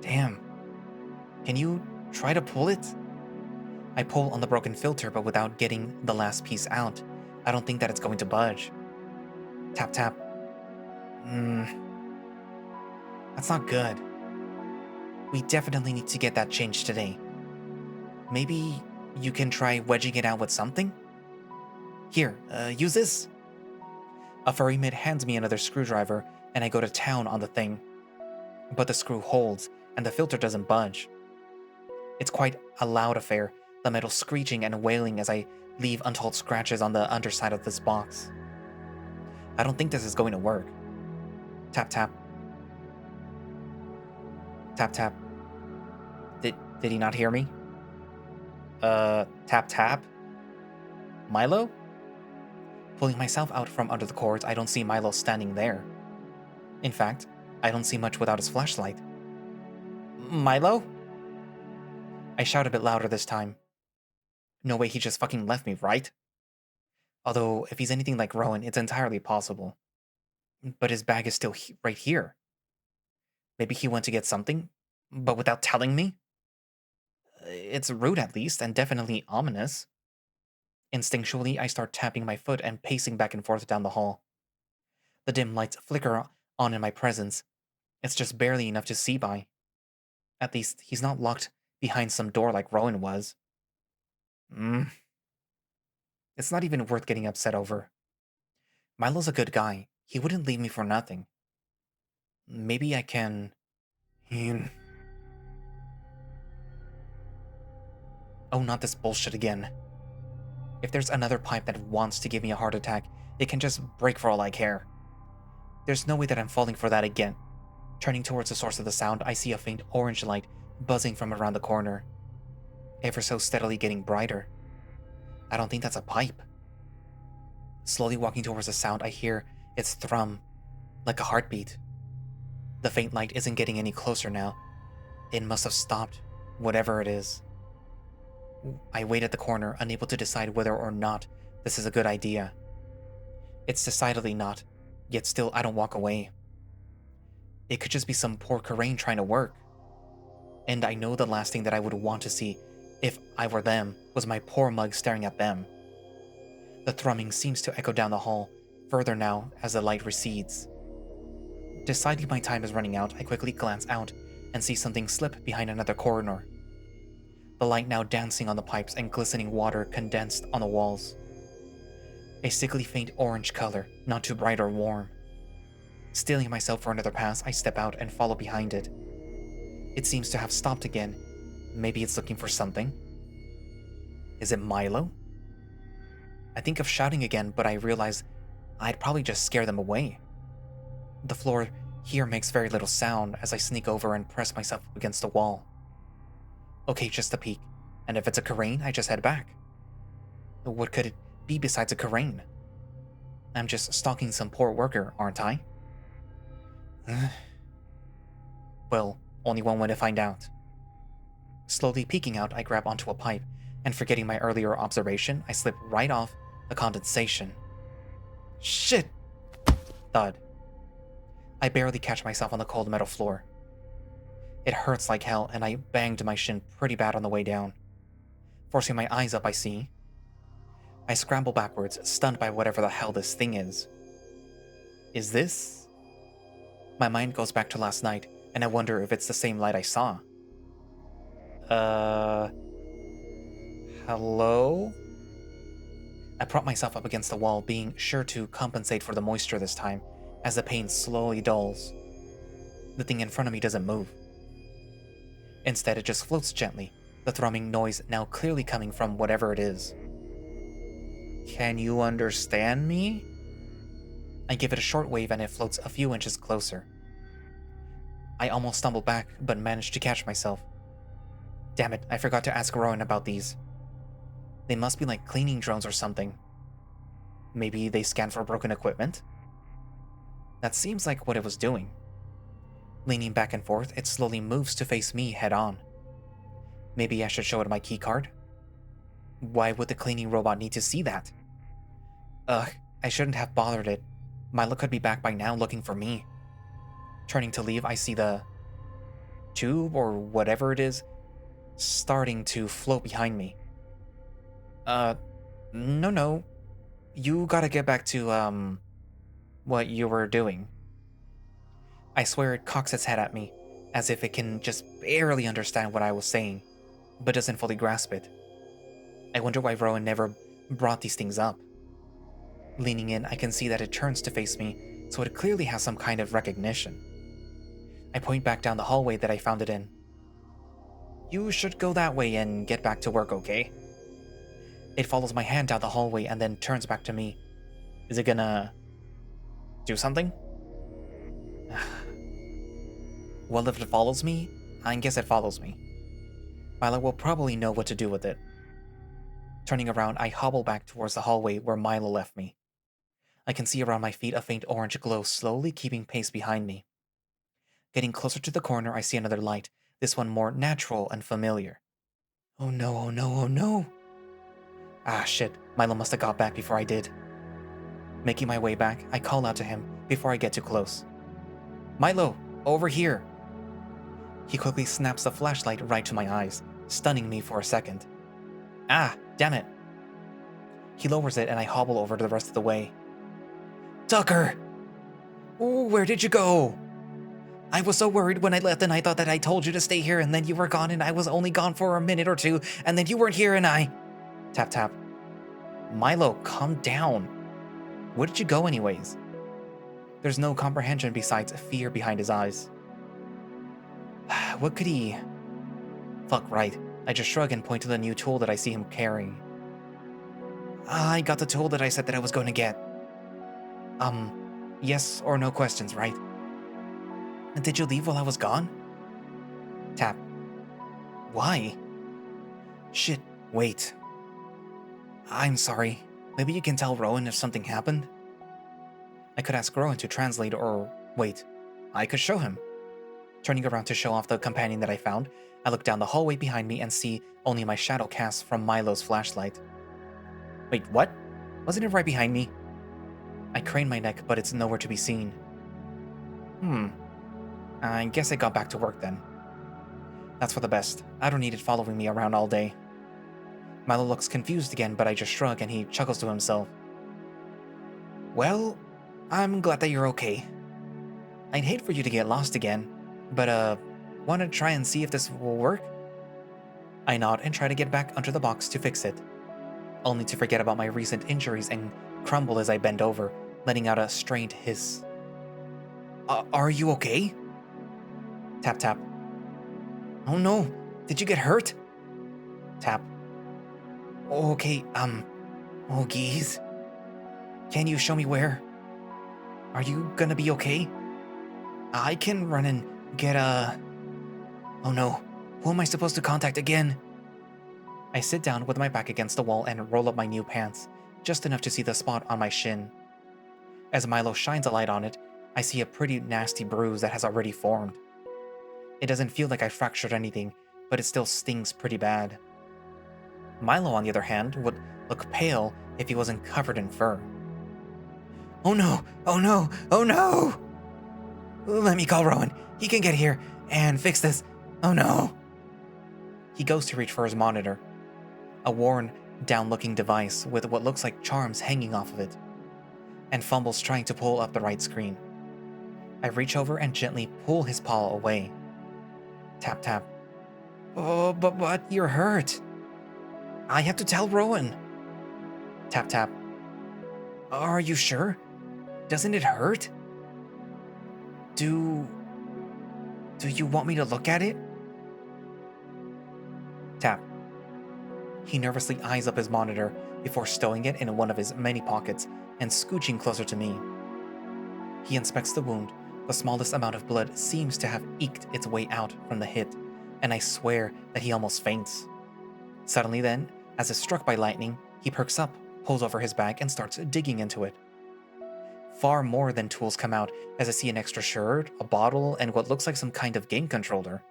Damn. Can you try to pull it? I pull on the broken filter, but without getting the last piece out, I don't think that it's going to budge. Tap, tap. That's not good. We definitely need to get that changed today. Maybe you can try wedging it out with something? Here, use this. A furry mid hands me another screwdriver, and I go to town on the thing. But the screw holds, and the filter doesn't budge. It's quite a loud affair, the metal screeching and wailing as I leave untold scratches on the underside of this box. I don't think this is going to work. Tap, tap. Tap, tap. Did he not hear me? Tap, tap? Mylo? Pulling myself out from under the cords, I don't see Mylo standing there. In fact, I don't see much without his flashlight. Mylo? I shout a bit louder this time. No way he just fucking left me, right? Although, if he's anything like Rowan, it's entirely possible. But his bag is still right here. Maybe he went to get something, but without telling me? It's rude at least, and definitely ominous. Instinctually, I start tapping my foot and pacing back and forth down the hall. The dim lights flicker on in my presence. It's just barely enough to see by. At least, he's not locked behind some door like Rowan was. It's not even worth getting upset over. Mylo's a good guy. He wouldn't leave me for nothing. Maybe I can... Oh, not this bullshit again. If there's another pipe that wants to give me a heart attack, it can just break for all I care. There's no way that I'm falling for that again. Turning towards the source of the sound, I see a faint orange light buzzing from around the corner. Ever so steadily getting brighter. I don't think that's a pipe. Slowly walking towards the sound, I hear its thrum, like a heartbeat. The faint light isn't getting any closer now. It must have stopped, whatever it is. I wait at the corner, unable to decide whether or not this is a good idea. It's decidedly not, yet still I don't walk away. It could just be some poor Karain trying to work. And I know the last thing that I would want to see If I were them, was my poor mug staring at them. The thrumming seems to echo down the hall, further now as the light recedes. Deciding my time is running out, I quickly glance out and see something slip behind another corner. The light now dancing on the pipes and glistening water condensed on the walls. A sickly faint orange color, not too bright or warm. Steeling myself for another pass, I step out and follow behind it. It seems to have stopped again. Maybe it's looking for something. Is it Mylo? I think of shouting again, but I realize I'd probably just scare them away. The floor here makes very little sound as I sneak over and press myself up against the wall. Okay, just a peek, and if it's a Karain, I just head back. What could it be besides a Karain? I'm just stalking some poor worker, aren't I? Well, only one way to find out. Slowly peeking out, I grab onto a pipe, and forgetting my earlier observation, I slip right off the condensation. Shit! Thud. I barely catch myself on the cold metal floor. It hurts like hell, and I banged my shin pretty bad on the way down. Forcing my eyes up, I see. I scramble backwards, stunned by whatever the hell this thing is. Is this? My mind goes back to last night, and I wonder if it's the same light I saw. Hello? I prop myself up against the wall, being sure to compensate for the moisture this time, as the pain slowly dulls. The thing in front of me doesn't move. Instead, it just floats gently, the thrumming noise now clearly coming from whatever it is. Can you understand me? I give it a short wave and it floats a few inches closer. I almost stumble back, but manage to catch myself. Damn it, I forgot to ask Rowan about these. They must be like cleaning drones or something. Maybe they scan for broken equipment? That seems like what it was doing. Leaning back and forth, it slowly moves to face me head-on. Maybe I should show it my keycard? Why would the cleaning robot need to see that? Ugh, I shouldn't have bothered it. Mylo could be back by now looking for me. Turning to leave, I see the tube, or whatever it is, starting to float behind me. No. You gotta get back to, what you were doing. I swear it cocks its head at me, as if it can just barely understand what I was saying, but doesn't fully grasp it. I wonder why Rowan never brought these things up. Leaning in, I can see that it turns to face me, so it clearly has some kind of recognition. I point back down the hallway that I found it in. You should go that way and get back to work, okay? It follows my hand down the hallway and then turns back to me. Is it gonna do something? Well, if it follows me, I guess it follows me. Mylo will probably know what to do with it. Turning around, I hobble back towards the hallway where Mylo left me. I can see around my feet a faint orange glow slowly keeping pace behind me. Getting closer to the corner, I see another light, this one more natural and familiar. Oh no. Ah, shit. Mylo must have got back before I did. Making my way back, I call out to him before I get too close. Mylo, over here! He quickly snaps the flashlight right to my eyes, stunning me for a second. Ah, damn it. He lowers it and I hobble over the rest of the way. Tucker! Ooh, where did you go? I was so worried when I left and I thought that I told you to stay here and then you were gone and I was only gone for a minute or two and then you weren't here and I... Tap tap. Mylo, calm down. Where did you go anyways? There's no comprehension besides fear behind his eyes. What could he... Fuck right. I just shrug and point to the new tool that I see him carrying. I got the tool that I said that I was going to get. Yes or no questions, right? Did you leave while I was gone? Tap. Why? Shit, wait. I'm sorry. Maybe you can tell Rowan if something happened? I could ask Rowan to translate or... Wait, I could show him. Turning around to show off the companion that I found, I look down the hallway behind me and see only my shadow cast from Mylo's flashlight. Wait, what? Wasn't it right behind me? I crane my neck, but it's nowhere to be seen. I guess I got back to work then. That's for the best. I don't need it following me around all day. Mylo looks confused again, but I just shrug and he chuckles to himself. Well, I'm glad that you're okay. I'd hate for you to get lost again, but wanna try and see if this will work? I nod and try to get back under the box to fix it, only to forget about my recent injuries and crumble as I bend over, letting out a strained hiss. Are you okay? Tap tap. Oh no, did you get hurt? Tap. Okay, oh geez. Can you show me where? Are you gonna be okay? I can run and get Oh no, who am I supposed to contact again? I sit down with my back against the wall and roll up my new pants, just enough to see the spot on my shin. As Mylo shines a light on it, I see a pretty nasty bruise that has already formed. It doesn't feel like I fractured anything, but it still stings pretty bad. Mylo, on the other hand, would look pale if he wasn't covered in fur. Oh no! Oh no! Oh no! Let me call Rowan. He can get here and fix this. Oh no! He goes to reach for his monitor, a worn, down-looking device with what looks like charms hanging off of it, and fumbles trying to pull up the right screen. I reach over and gently pull his paw away. Tap tap. Oh, but you're hurt. I have to tell Rowan. Tap tap. Are you sure? Doesn't it hurt? Do you want me to look at it? Tap. He nervously eyes up his monitor before stowing it in one of his many pockets and scooching closer to me. He inspects the wound. The smallest amount of blood seems to have eked its way out from the hit, and I swear that he almost faints. Suddenly then, as if struck by lightning, he perks up, pulls over his bag, and starts digging into it. Far more than tools come out as I see an extra shirt, a bottle, and what looks like some kind of game controller.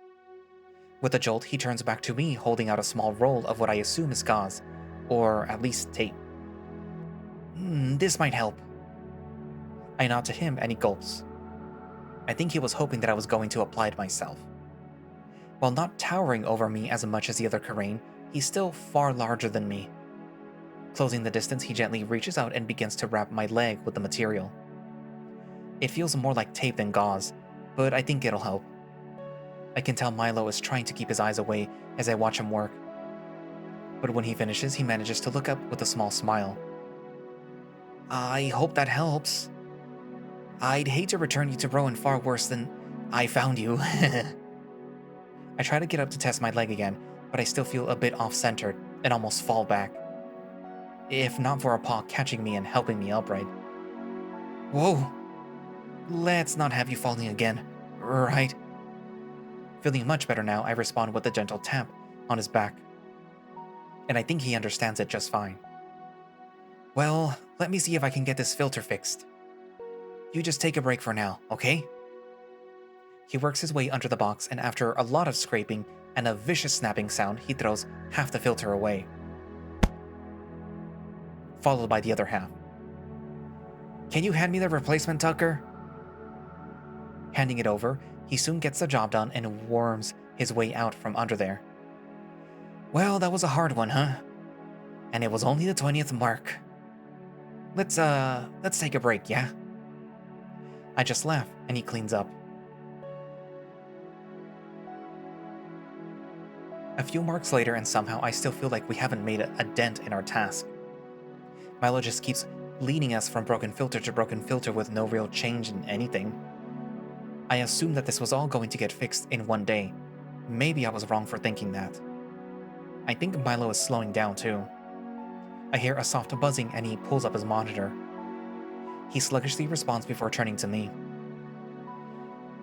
With a jolt, he turns back to me, holding out a small roll of what I assume is gauze, or at least tape. This might help. I nod to him and he gulps. I think he was hoping that I was going to apply it myself. While not towering over me as much as the other Karain, he's still far larger than me. Closing the distance, he gently reaches out and begins to wrap my leg with the material. It feels more like tape than gauze, but I think it'll help. I can tell Mylo is trying to keep his eyes away as I watch him work. But when he finishes, he manages to look up with a small smile. I hope that helps. I'd hate to return you to Rowan far worse than I found you. I try to get up to test my leg again, but I still feel a bit off-centered and almost fall back. If not for a paw catching me and helping me upright. Whoa! Let's not have you falling again, right? Feeling much better now, I respond with a gentle tap on his back. And I think he understands it just fine. Well, let me see if I can get this filter fixed. You just take a break for now, okay? He works his way under the box, and after a lot of scraping and a vicious snapping sound, he throws half the filter away, followed by the other half. Can you hand me the replacement, Tucker? Handing it over, he soon gets the job done and worms his way out from under there. Well, that was a hard one, huh? And it was only the 20th mark. Let's take a break, yeah? I just laugh, and he cleans up. A few marks later, and somehow I still feel like we haven't made a dent in our task. Mylo just keeps leading us from broken filter to broken filter with no real change in anything. I assumed that this was all going to get fixed in one day. Maybe I was wrong for thinking that. I think Mylo is slowing down too. I hear a soft buzzing and he pulls up his monitor. He sluggishly responds before turning to me.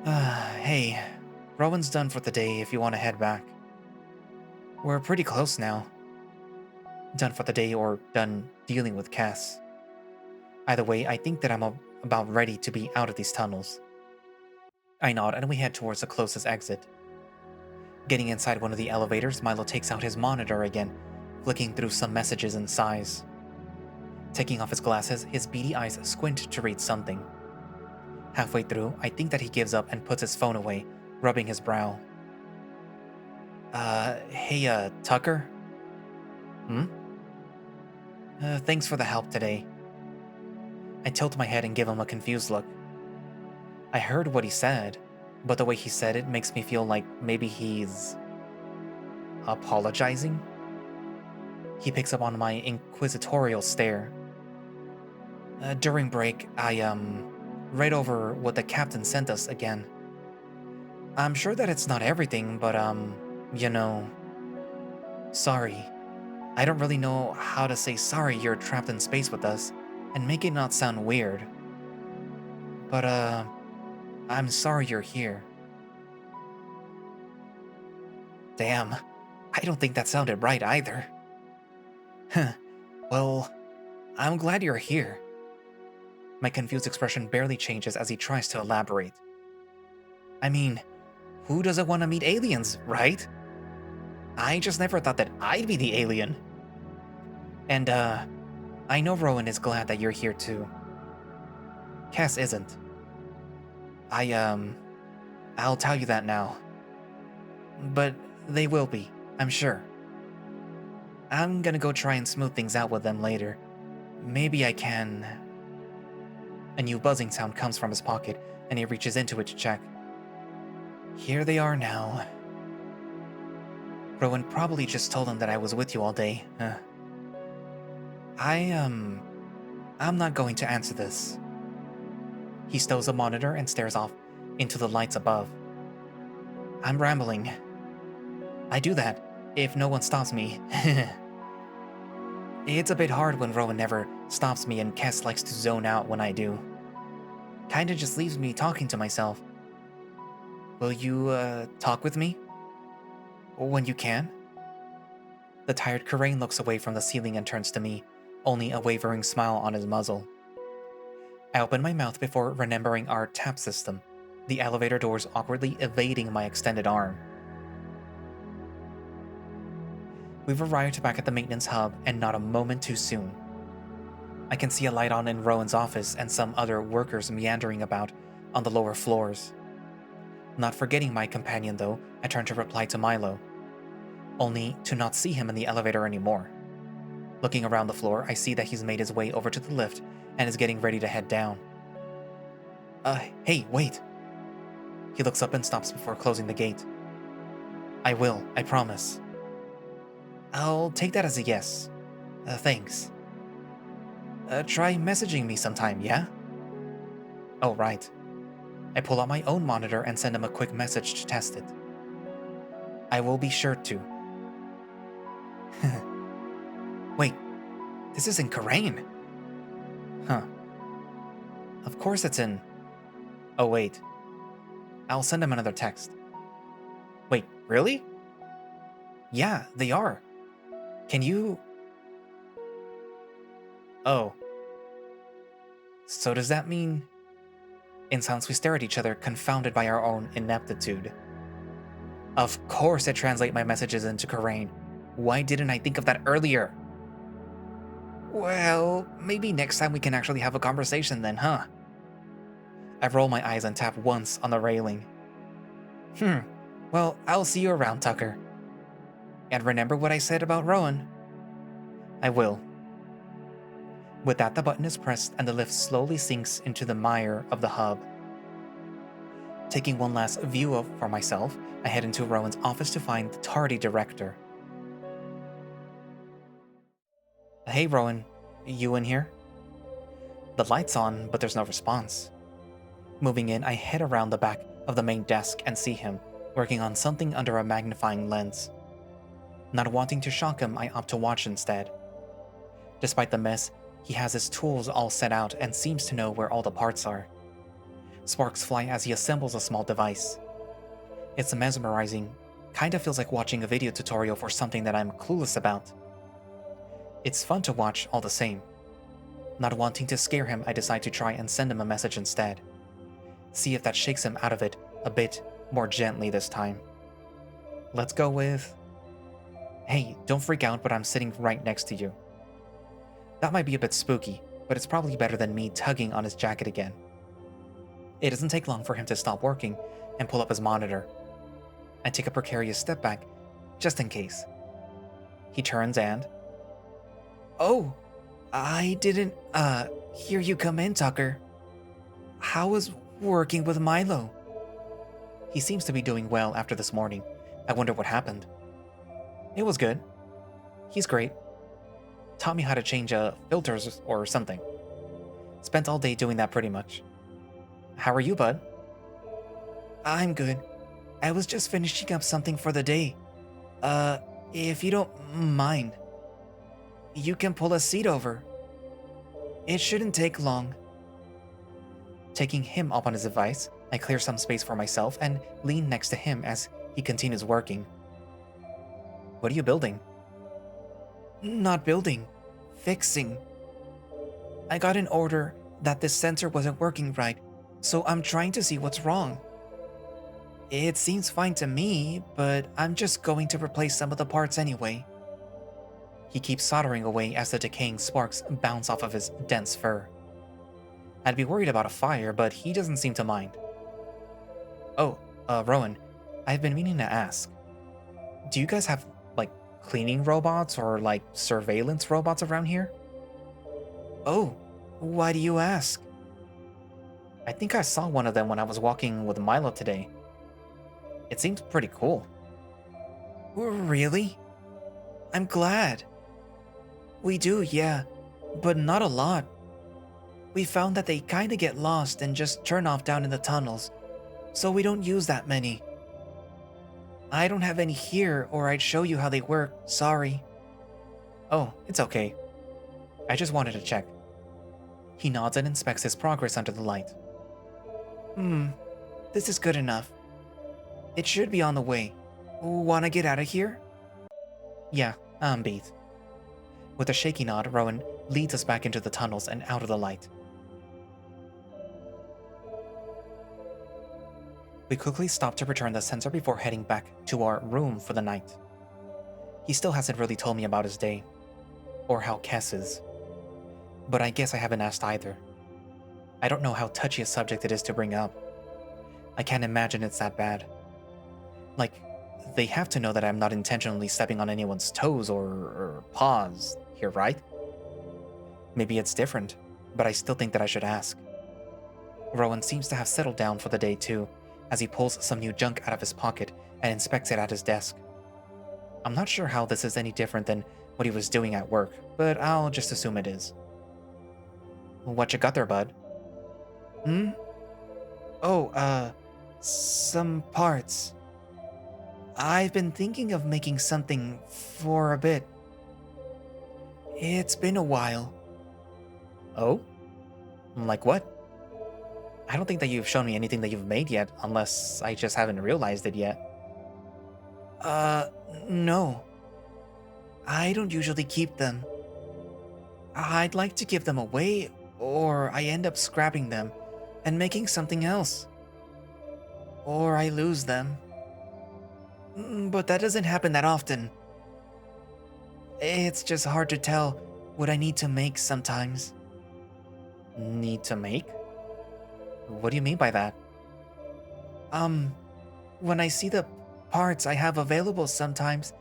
Hey, Rowan's done for the day if you want to head back. We're pretty close now. Done for the day or done dealing with Kess. Either way, I think that I'm about ready to be out of these tunnels. I nod and we head towards the closest exit. Getting inside one of the elevators, Mylo takes out his monitor again, flicking through some messages and sighs. Taking off his glasses, his beady eyes squint to read something. Halfway through, I think that he gives up and puts his phone away, rubbing his brow. Hey, Tucker? Hmm? Thanks for the help today. I tilt my head and give him a confused look. I heard what he said, but the way he said it makes me feel like maybe he's apologizing. He picks up on my inquisitorial stare. During break, I read over what the captain sent us again. I'm sure that it's not everything, but you know, sorry. I don't really know how to say sorry you're trapped in space with us and make it not sound weird. But I'm sorry you're here. Damn, I don't think that sounded right either. Huh. Well, I'm glad you're here. My confused expression barely changes as he tries to elaborate. I mean, who doesn't want to meet aliens, right? I just never thought that I'd be the alien. And, I know Rowan is glad that you're here too. Kess isn't. I'll tell you that now. But they will be, I'm sure. I'm gonna go try and smooth things out with them later. Maybe I can. A new buzzing sound comes from his pocket, and he reaches into it to check. Here they are now. Rowan probably just told them that I was with you all day. I'm not going to answer this. He stows a monitor and stares off into the lights above. I'm rambling. I do that if no one stops me. It's a bit hard when Rowan never stops me and Kess likes to zone out when I do. Kinda just leaves me talking to myself. Will you, talk with me? When you can? The tired Karain looks away from the ceiling and turns to me, only a wavering smile on his muzzle. I open my mouth before remembering our tap system, the elevator doors awkwardly evading my extended arm. We've arrived back at the maintenance hub, and not a moment too soon. I can see a light on in Rowan's office and some other workers meandering about on the lower floors. Not forgetting my companion, though, I turn to reply to Mylo, only to not see him in the elevator anymore. Looking around the floor, I see that he's made his way over to the lift and is getting ready to head down. Hey, wait. He looks up and stops before closing the gate. I will, I promise. I'll take that as a yes. Thanks. Try messaging me sometime, yeah? Oh, right. I pull out my own monitor and send him a quick message to test it. I will be sure to. Wait, this is in Karain. Huh. Of course it's in... Oh, wait. I'll send him another text. Wait, really? Yeah, they are. Can you... Oh. So does that mean... In silence we stare at each other, confounded by our own ineptitude. Of course I translate my messages into Karain. Why didn't I think of that earlier? Well, maybe next time we can actually have a conversation then, huh? I roll my eyes and tap once on the railing. Well, I'll see you around, Tucker. And remember what I said about Rowan? I will. With that, the button is pressed and the lift slowly sinks into the mire of the hub. Taking one last view for myself, I head into Rowan's office to find the tardy director. Hey, Rowan, you in here? The light's on, but there's no response. Moving in, I head around the back of the main desk and see him, working on something under a magnifying lens. Not wanting to shock him, I opt to watch instead. Despite the mess, he has his tools all set out and seems to know where all the parts are. Sparks fly as he assembles a small device. It's mesmerizing, kinda feels like watching a video tutorial for something that I'm clueless about. It's fun to watch all the same. Not wanting to scare him, I decide to try and send him a message instead. See if that shakes him out of it a bit more gently this time. Let's go with... Hey, don't freak out, but I'm sitting right next to you. That might be a bit spooky, but it's probably better than me tugging on his jacket again. It doesn't take long for him to stop working and pull up his monitor. I take a precarious step back, just in case. He turns and, Oh, I didn't, hear you come in, Tucker. How was working with Mylo? He seems to be doing well after this morning. I wonder what happened. It was good. He's great. Taught me how to change filters or something. Spent all day doing that pretty much. How are you, bud? I'm good. I was just finishing up something for the day. If you don't mind, you can pull a seat over. It shouldn't take long. Taking him up on his advice, I clear some space for myself and lean next to him as he continues working. What are you building? Not building. Fixing. I got an order that this sensor wasn't working right, so I'm trying to see what's wrong. It seems fine to me, but I'm just going to replace some of the parts anyway. He keeps soldering away as the decaying sparks bounce off of his dense fur. I'd be worried about a fire, but he doesn't seem to mind. Oh, Rowan, I've been meaning to ask. Do you guys have, cleaning robots or, surveillance robots around here? Oh, why do you ask? I think I saw one of them when I was walking with Mylo today. It seems pretty cool. Really? I'm glad. We do, yeah, but not a lot. We found that they kinda get lost and just turn off down in the tunnels, so we don't use that many. I don't have any here, or I'd show you how they work, sorry. Oh, it's okay. I just wanted to check. He nods and inspects his progress under the light. This is good enough. It should be on the way. Wanna get out of here? Yeah, I'm beat. With a shaky nod, Rowan leads us back into the tunnels and out of the light. We quickly stop to return the sensor before heading back to our room for the night. He still hasn't really told me about his day, or how Kess is. But I guess I haven't asked either. I don't know how touchy a subject it is to bring up. I can't imagine it's that bad. They have to know that I'm not intentionally stepping on anyone's toes or paws here, right? Maybe it's different, but I still think that I should ask. Rowan seems to have settled down for the day too, as he pulls some new junk out of his pocket and inspects it at his desk. I'm not sure how this is any different than what he was doing at work, but I'll just assume it is. What you got there, bud? Oh, some parts. I've been thinking of making something for a bit. It's been a while. Oh? Like what? I don't think that you've shown me anything that you've made yet, unless I just haven't realized it yet. No. I don't usually keep them. I'd like to give them away, or I end up scrapping them and making something else. Or I lose them. But that doesn't happen that often. It's just hard to tell what I need to make sometimes. Need to make? What do you mean by that? When I see the parts I have available sometimes,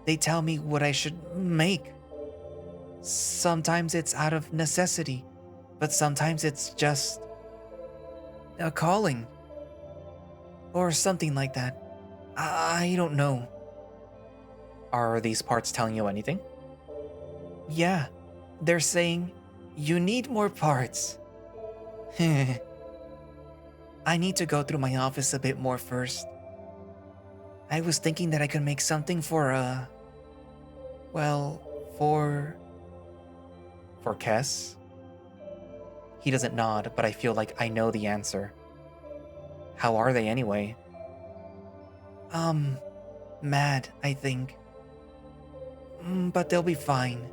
they tell me what I should make. Sometimes it's out of necessity, but sometimes it's just a calling. Or something like that. I don't know. Are these parts telling you anything? Yeah, they're saying, you need more parts. I need to go through my office a bit more first. I was thinking that I could make something for, for Kess? He doesn't nod, but I feel like I know the answer. How are they anyway? Mad, I think. But they'll be fine.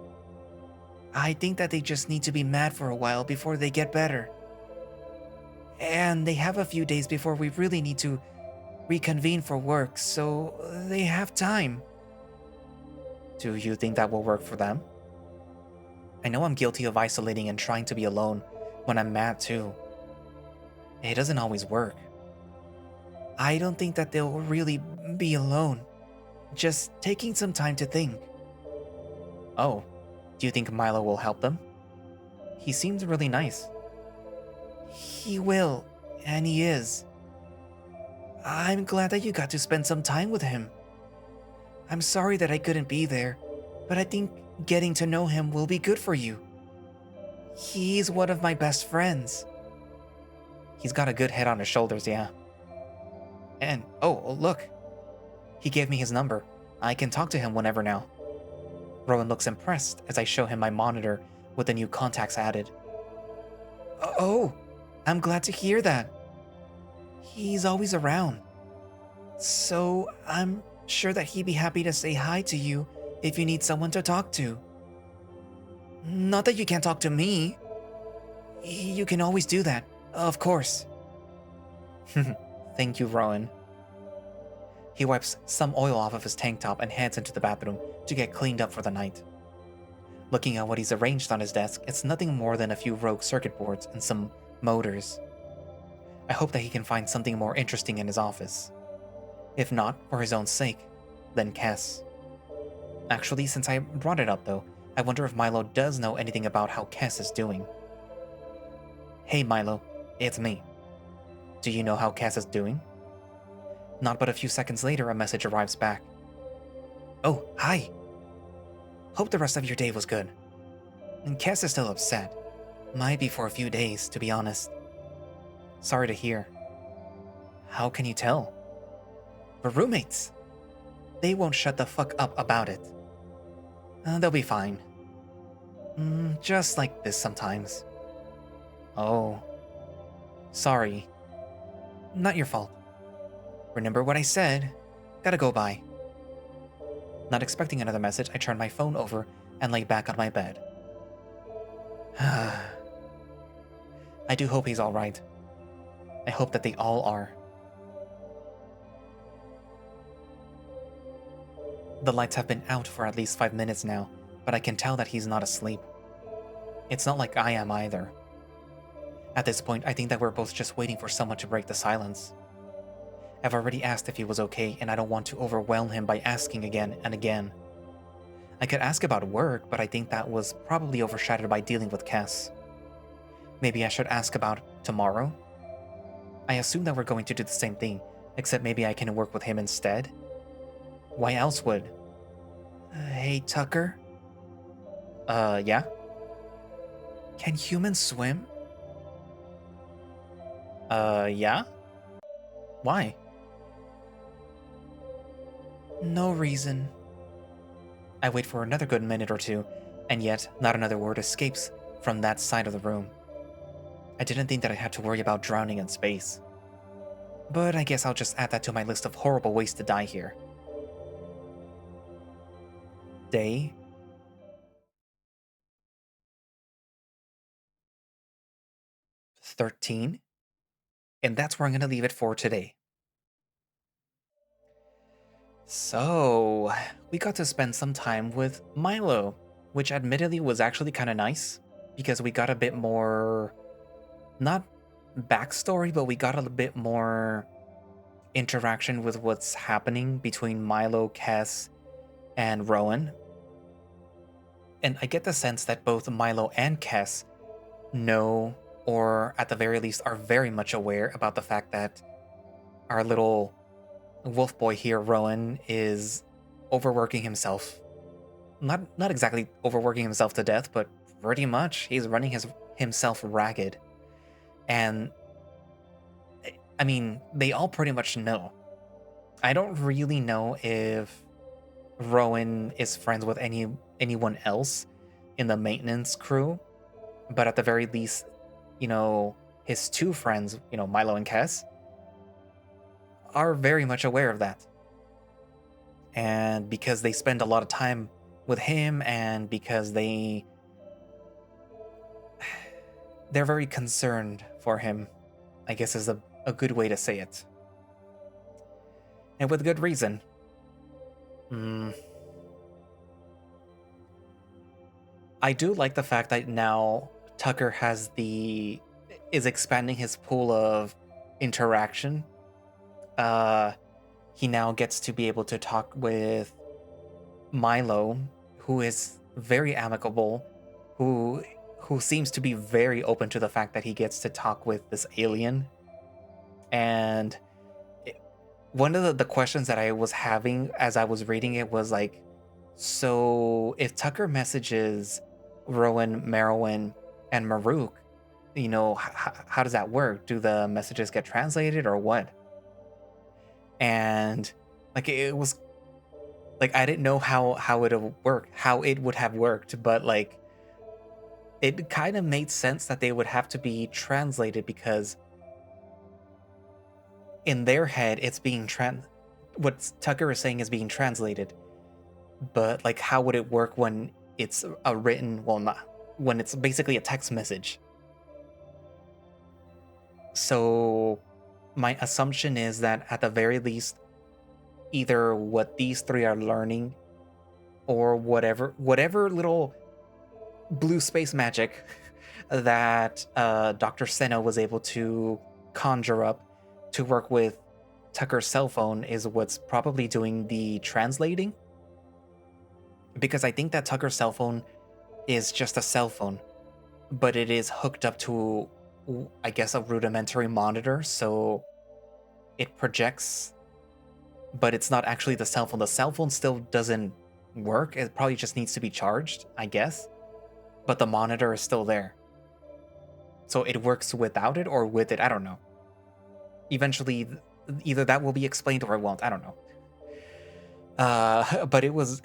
I think that they just need to be mad for a while before they get better. And they have a few days before we really need to reconvene for work, so they have time. Do you think that will work for them? I know I'm guilty of isolating and trying to be alone when I'm mad too. It doesn't always work. I don't think that they'll really be alone. Just taking some time to think. Oh, Do you think Mylo will help them? He seems really nice. He will, and he is. I'm glad that you got to spend some time with him. I'm sorry that I couldn't be there, but I think getting to know him will be good for you. He's one of my best friends. He's got a good head on his shoulders, yeah. And, oh, look. He gave me his number. I can talk to him whenever now. Rowan looks impressed as I show him my monitor with the new contacts added. Oh, I'm glad to hear that. He's always around. So I'm sure that he'd be happy to say hi to you if you need someone to talk to. Not that you can't talk to me. You can always do that, of course. Thank you, Rowan. He wipes some oil off of his tank top and heads into the bathroom to get cleaned up for the night. Looking at what he's arranged on his desk, it's nothing more than a few rogue circuit boards and some motors. I hope that he can find something more interesting in his office. If not for his own sake, then Kess. Actually, since I brought it up though, I wonder if Mylo does know anything about how Kess is doing. Hey Mylo, it's me. Do you know how Kess is doing? Not but a few seconds later, a message arrives back. Oh, hi. Hope the rest of your day was good. And Kess is still upset. Might be for a few days, to be honest. Sorry to hear. How can you tell? We're roommates. They won't shut the fuck up about it. They'll be fine. Just like this sometimes. Oh. Sorry. Not your fault. Remember what I said. Gotta go by. Not expecting another message, I turn my phone over and lay back on my bed. I do hope he's alright. I hope that they all are. The lights have been out for at least 5 minutes now, but I can tell that he's not asleep. It's not like I am either. At this point, I think that we're both just waiting for someone to break the silence. I've already asked if he was okay, and I don't want to overwhelm him by asking again and again. I could ask about work, but I think that was probably overshadowed by dealing with Kess. Maybe I should ask about tomorrow? I assume that we're going to do the same thing, except maybe I can work with him instead? Why else would? Hey, Tucker? Yeah? Can humans swim? Yeah? Why? No reason. I wait for another good minute or two, and yet not another word escapes from that side of the room. I didn't think that I had to worry about drowning in space. But I guess I'll just add that to my list of horrible ways to die here. Day 13? And that's where I'm going to leave it for today. So, we got to spend some time with Mylo, which admittedly was actually kind of nice, because we got a bit more, not backstory, but we got a bit more interaction with what's happening between Mylo, Kess, and Rowan. And I get the sense that both Mylo and Kess know, or at the very least are very much aware about the fact that our little wolf boy here, Rowan, is overworking himself. Not exactly overworking himself to death, but pretty much he's running himself ragged. And I mean, they all pretty much know. I don't really know if Rowan is friends with anyone else in the maintenance crew, but at the very least, his two friends, Mylo and Kess, are very much aware of that. And because they spend a lot of time with him, and because they're very concerned for him, I guess is a good way to say it. And with good reason. I do like the fact that now Tucker is expanding his pool of interaction. He now gets to be able to talk with Mylo, who is very amicable, who who seems to be very open to the fact that he gets to talk with this alien. And it, one of the questions that I was having as I was reading it was like, so if Tucker messages Rowan, Merowyn, and Maruk, how does that work? Do the messages get translated or what? And like it was like I didn't know how it would have worked, but like it kind of made sense that they would have to be translated because in their head it's being what Tucker is saying is being translated. But like how would it work when it's a written, well, not when it's basically a text message? So my assumption is that at the very least, either what these three are learning or whatever little blue space magic that Dr. Seno was able to conjure up to work with Tucker's cell phone is what's probably doing the translating. Because I think that Tucker's cell phone is just a cell phone, but it is hooked up to, I guess, a rudimentary monitor, so it projects, but it's not actually the cell phone. The cell phone still doesn't work. It probably just needs to be charged, I guess, but the monitor is still there. So it works without it or with it. I don't know. Eventually, either that will be explained or it won't. I don't know. But it was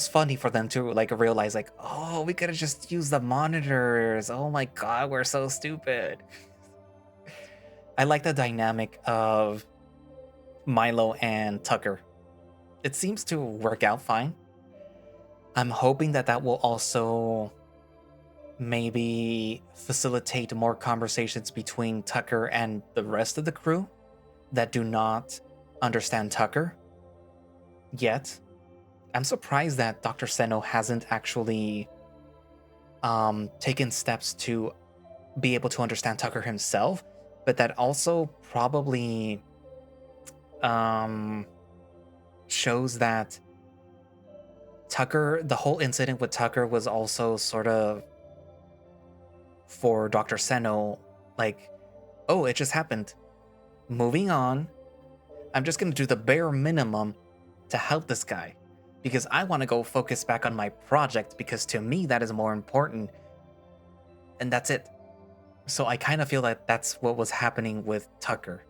funny for them to like realize like, oh, we could have just used the monitors. Oh my god, we're so stupid. I like the dynamic of Mylo and Tucker. It seems to work out fine. I'm hoping that will also maybe facilitate more conversations between Tucker and the rest of the crew that do not understand Tucker yet. I'm surprised that Dr. Seno hasn't actually taken steps to be able to understand Tucker himself, but that also probably shows that Tucker, the whole incident with Tucker was also sort of for Dr. Seno, like, oh, it just happened. Moving on. I'm just going to do the bare minimum to help this guy because I want to go focus back on my project because to me that is more important. And that's it. So I kind of feel that that's what was happening with Tucker.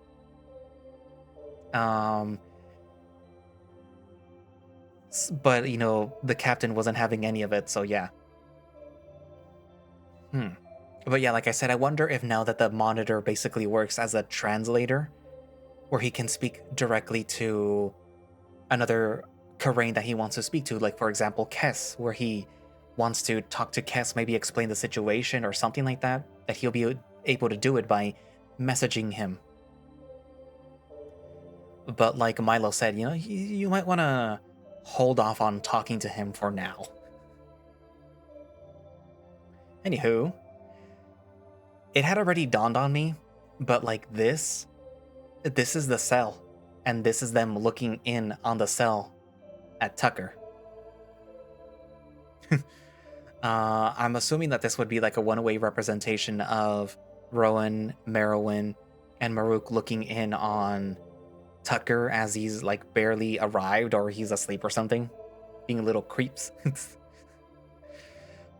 But, the captain wasn't having any of it, so yeah. But yeah, like I said, I wonder if now that the monitor basically works as a translator, where he can speak directly to another Karain that he wants to speak to, like for example, Kess, where he wants to talk to Kess, maybe explain the situation or something like that, that he'll be able to do it by messaging him. But like Mylo said, you might want to hold off on talking to him for now. Anywho, it had already dawned on me, but like this is the cell, and this is them looking in on the cell at Tucker. I'm assuming that this would be like a one-way representation of Rowan, Merowyn, and Maruk looking in on Tucker as he's like barely arrived or he's asleep or something, being little creeps.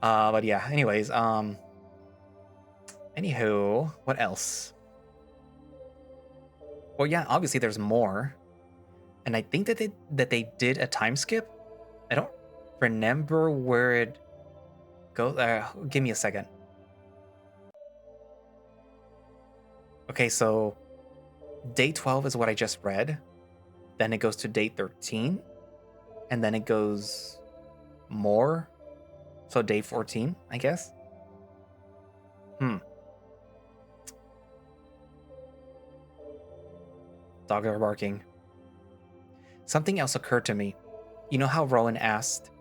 But yeah, anyways, anywho, what else? Well, yeah, obviously there's more, and I think that they did a time skip. I don't remember where it goes. Give me a second. Okay, so day 12 is what I just read. Then it goes to day 13, and then it goes more. So day 14, I guess. Dogs are barking. Something else occurred to me. You know how Rowan asked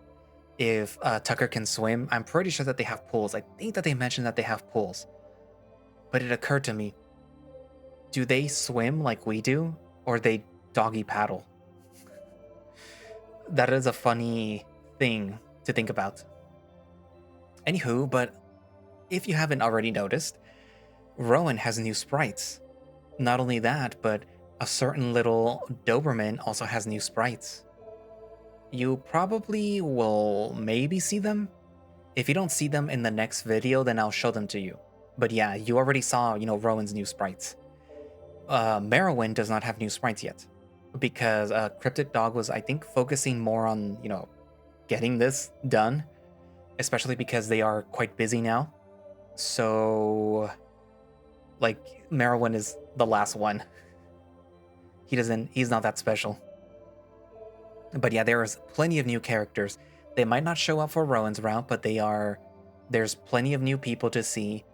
if Tucker can swim? I'm pretty sure that they have pools. I think that they mentioned that they have pools. But it occurred to me, do they swim like we do, or they doggy paddle? That is a funny thing to think about. Anywho, but if you haven't already noticed, Rowan has new sprites. Not only that, but a certain little Doberman also has new sprites. You probably will maybe see them. If you don't see them in the next video, then I'll show them to you. But yeah, you already saw, Rowan's new sprites. Merowyn does not have new sprites yet, because Cryptid Dog was, I think, focusing more on, getting this done, especially because they are quite busy now. So, like, Merowyn is the last one. He's not that special. But yeah, there's plenty of new characters. They might not show up for Rowan's route, but there's plenty of new people to see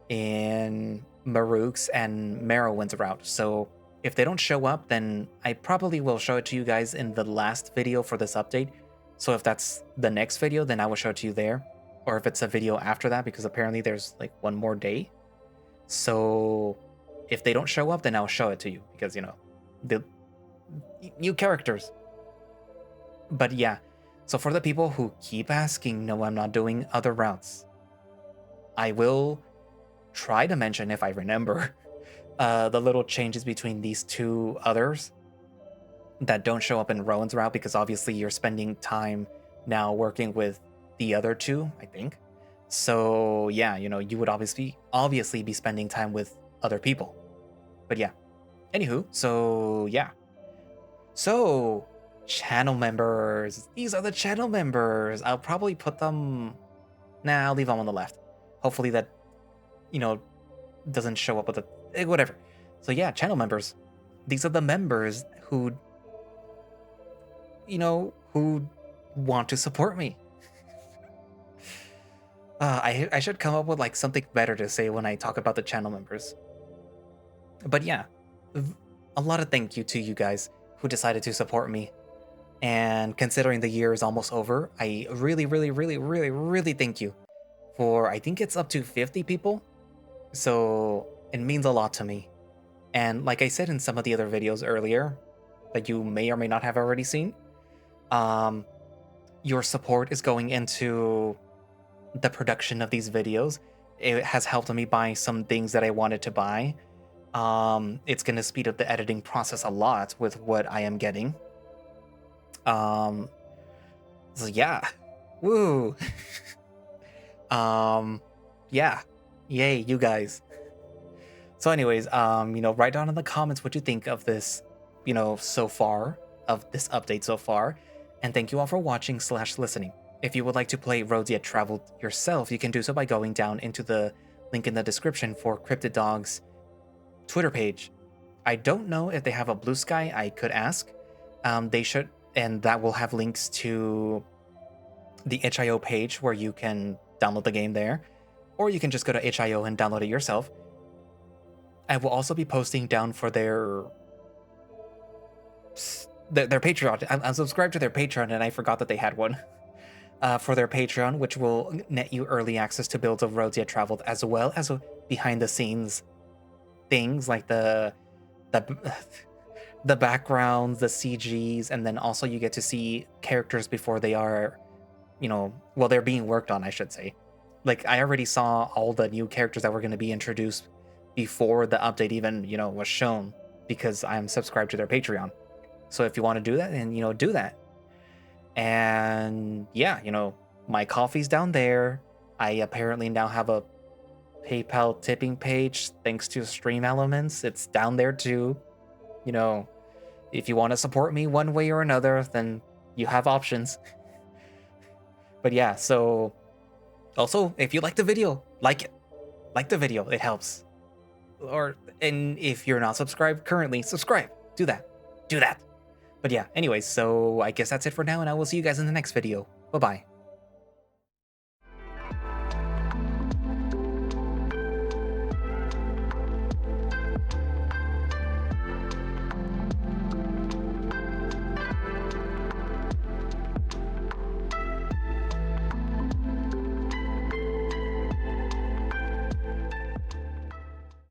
in Maruk's and Merowyn's route. So if they don't show up, then I probably will show it to you guys in the last video for this update. So if that's the next video, then I will show it to you there. Or if it's a video after that, because apparently there's like one more day. So if they don't show up, then I'll show it to you, because, the new characters. But yeah, so for the people who keep asking, no, I'm not doing other routes, I will try to mention, if I remember, the little changes between these two others that don't show up in Rowan's route, because obviously you're spending time now working with the other two, I think. So yeah, you would obviously be spending time with other people. But yeah, anywho, so yeah. So, channel members. These are the channel members. I'll probably put them... Nah, I'll leave them on the left. Hopefully that, doesn't show up with the... whatever. So yeah, channel members. These are the members who, who want to support me. I should come up with like something better to say when I talk about the channel members. But yeah, a lot of thank you to you guys who decided to support me. And considering the year is almost over, I really, really, really, really, really thank you for, I think it's up to 50 people. So it means a lot to me. And like I said in some of the other videos earlier that you may or may not have already seen, your support is going into the production of these videos. It has helped me buy some things that I wanted to buy. It's going to speed up the editing process a lot with what I am getting. So yeah, woo. Yeah, yay, you guys. So anyways, write down in the comments what you think of this, so far, of this update so far. And thank you all for watching / listening. If you would like to play Roads Yet Traveled yourself, you can do so by going down into the link in the description for Cryptid Dog's Twitter page. I don't know if they have a Blue Sky. I could ask. They should, and that will have links to the itch.io page where you can download the game there, or you can just go to itch.io and download it yourself. I will also be posting down for their Patreon. I'm subscribed to their Patreon, and I forgot that they had one. For their Patreon, which will net you early access to builds of Roads Yet Traveled, as well as behind the scenes things like the backgrounds, the CGs, and then also you get to see characters before they are, they're being worked on, I should say. Like, I already saw all the new characters that were going to be introduced before the update even, was shown, because I'm subscribed to their Patreon. So if you want to do that, then, do that. And yeah, my coffee's down there. I apparently now have a PayPal tipping page thanks to Stream Elements. It's down there too. If you want to support me one way or another, then you have options. But yeah, so also, if you like the video, like it. Like the video, it helps. And if you're not subscribed currently, subscribe. Do that. But yeah, anyways, so I guess that's it for now, and I will see you guys in the next video. Bye-bye.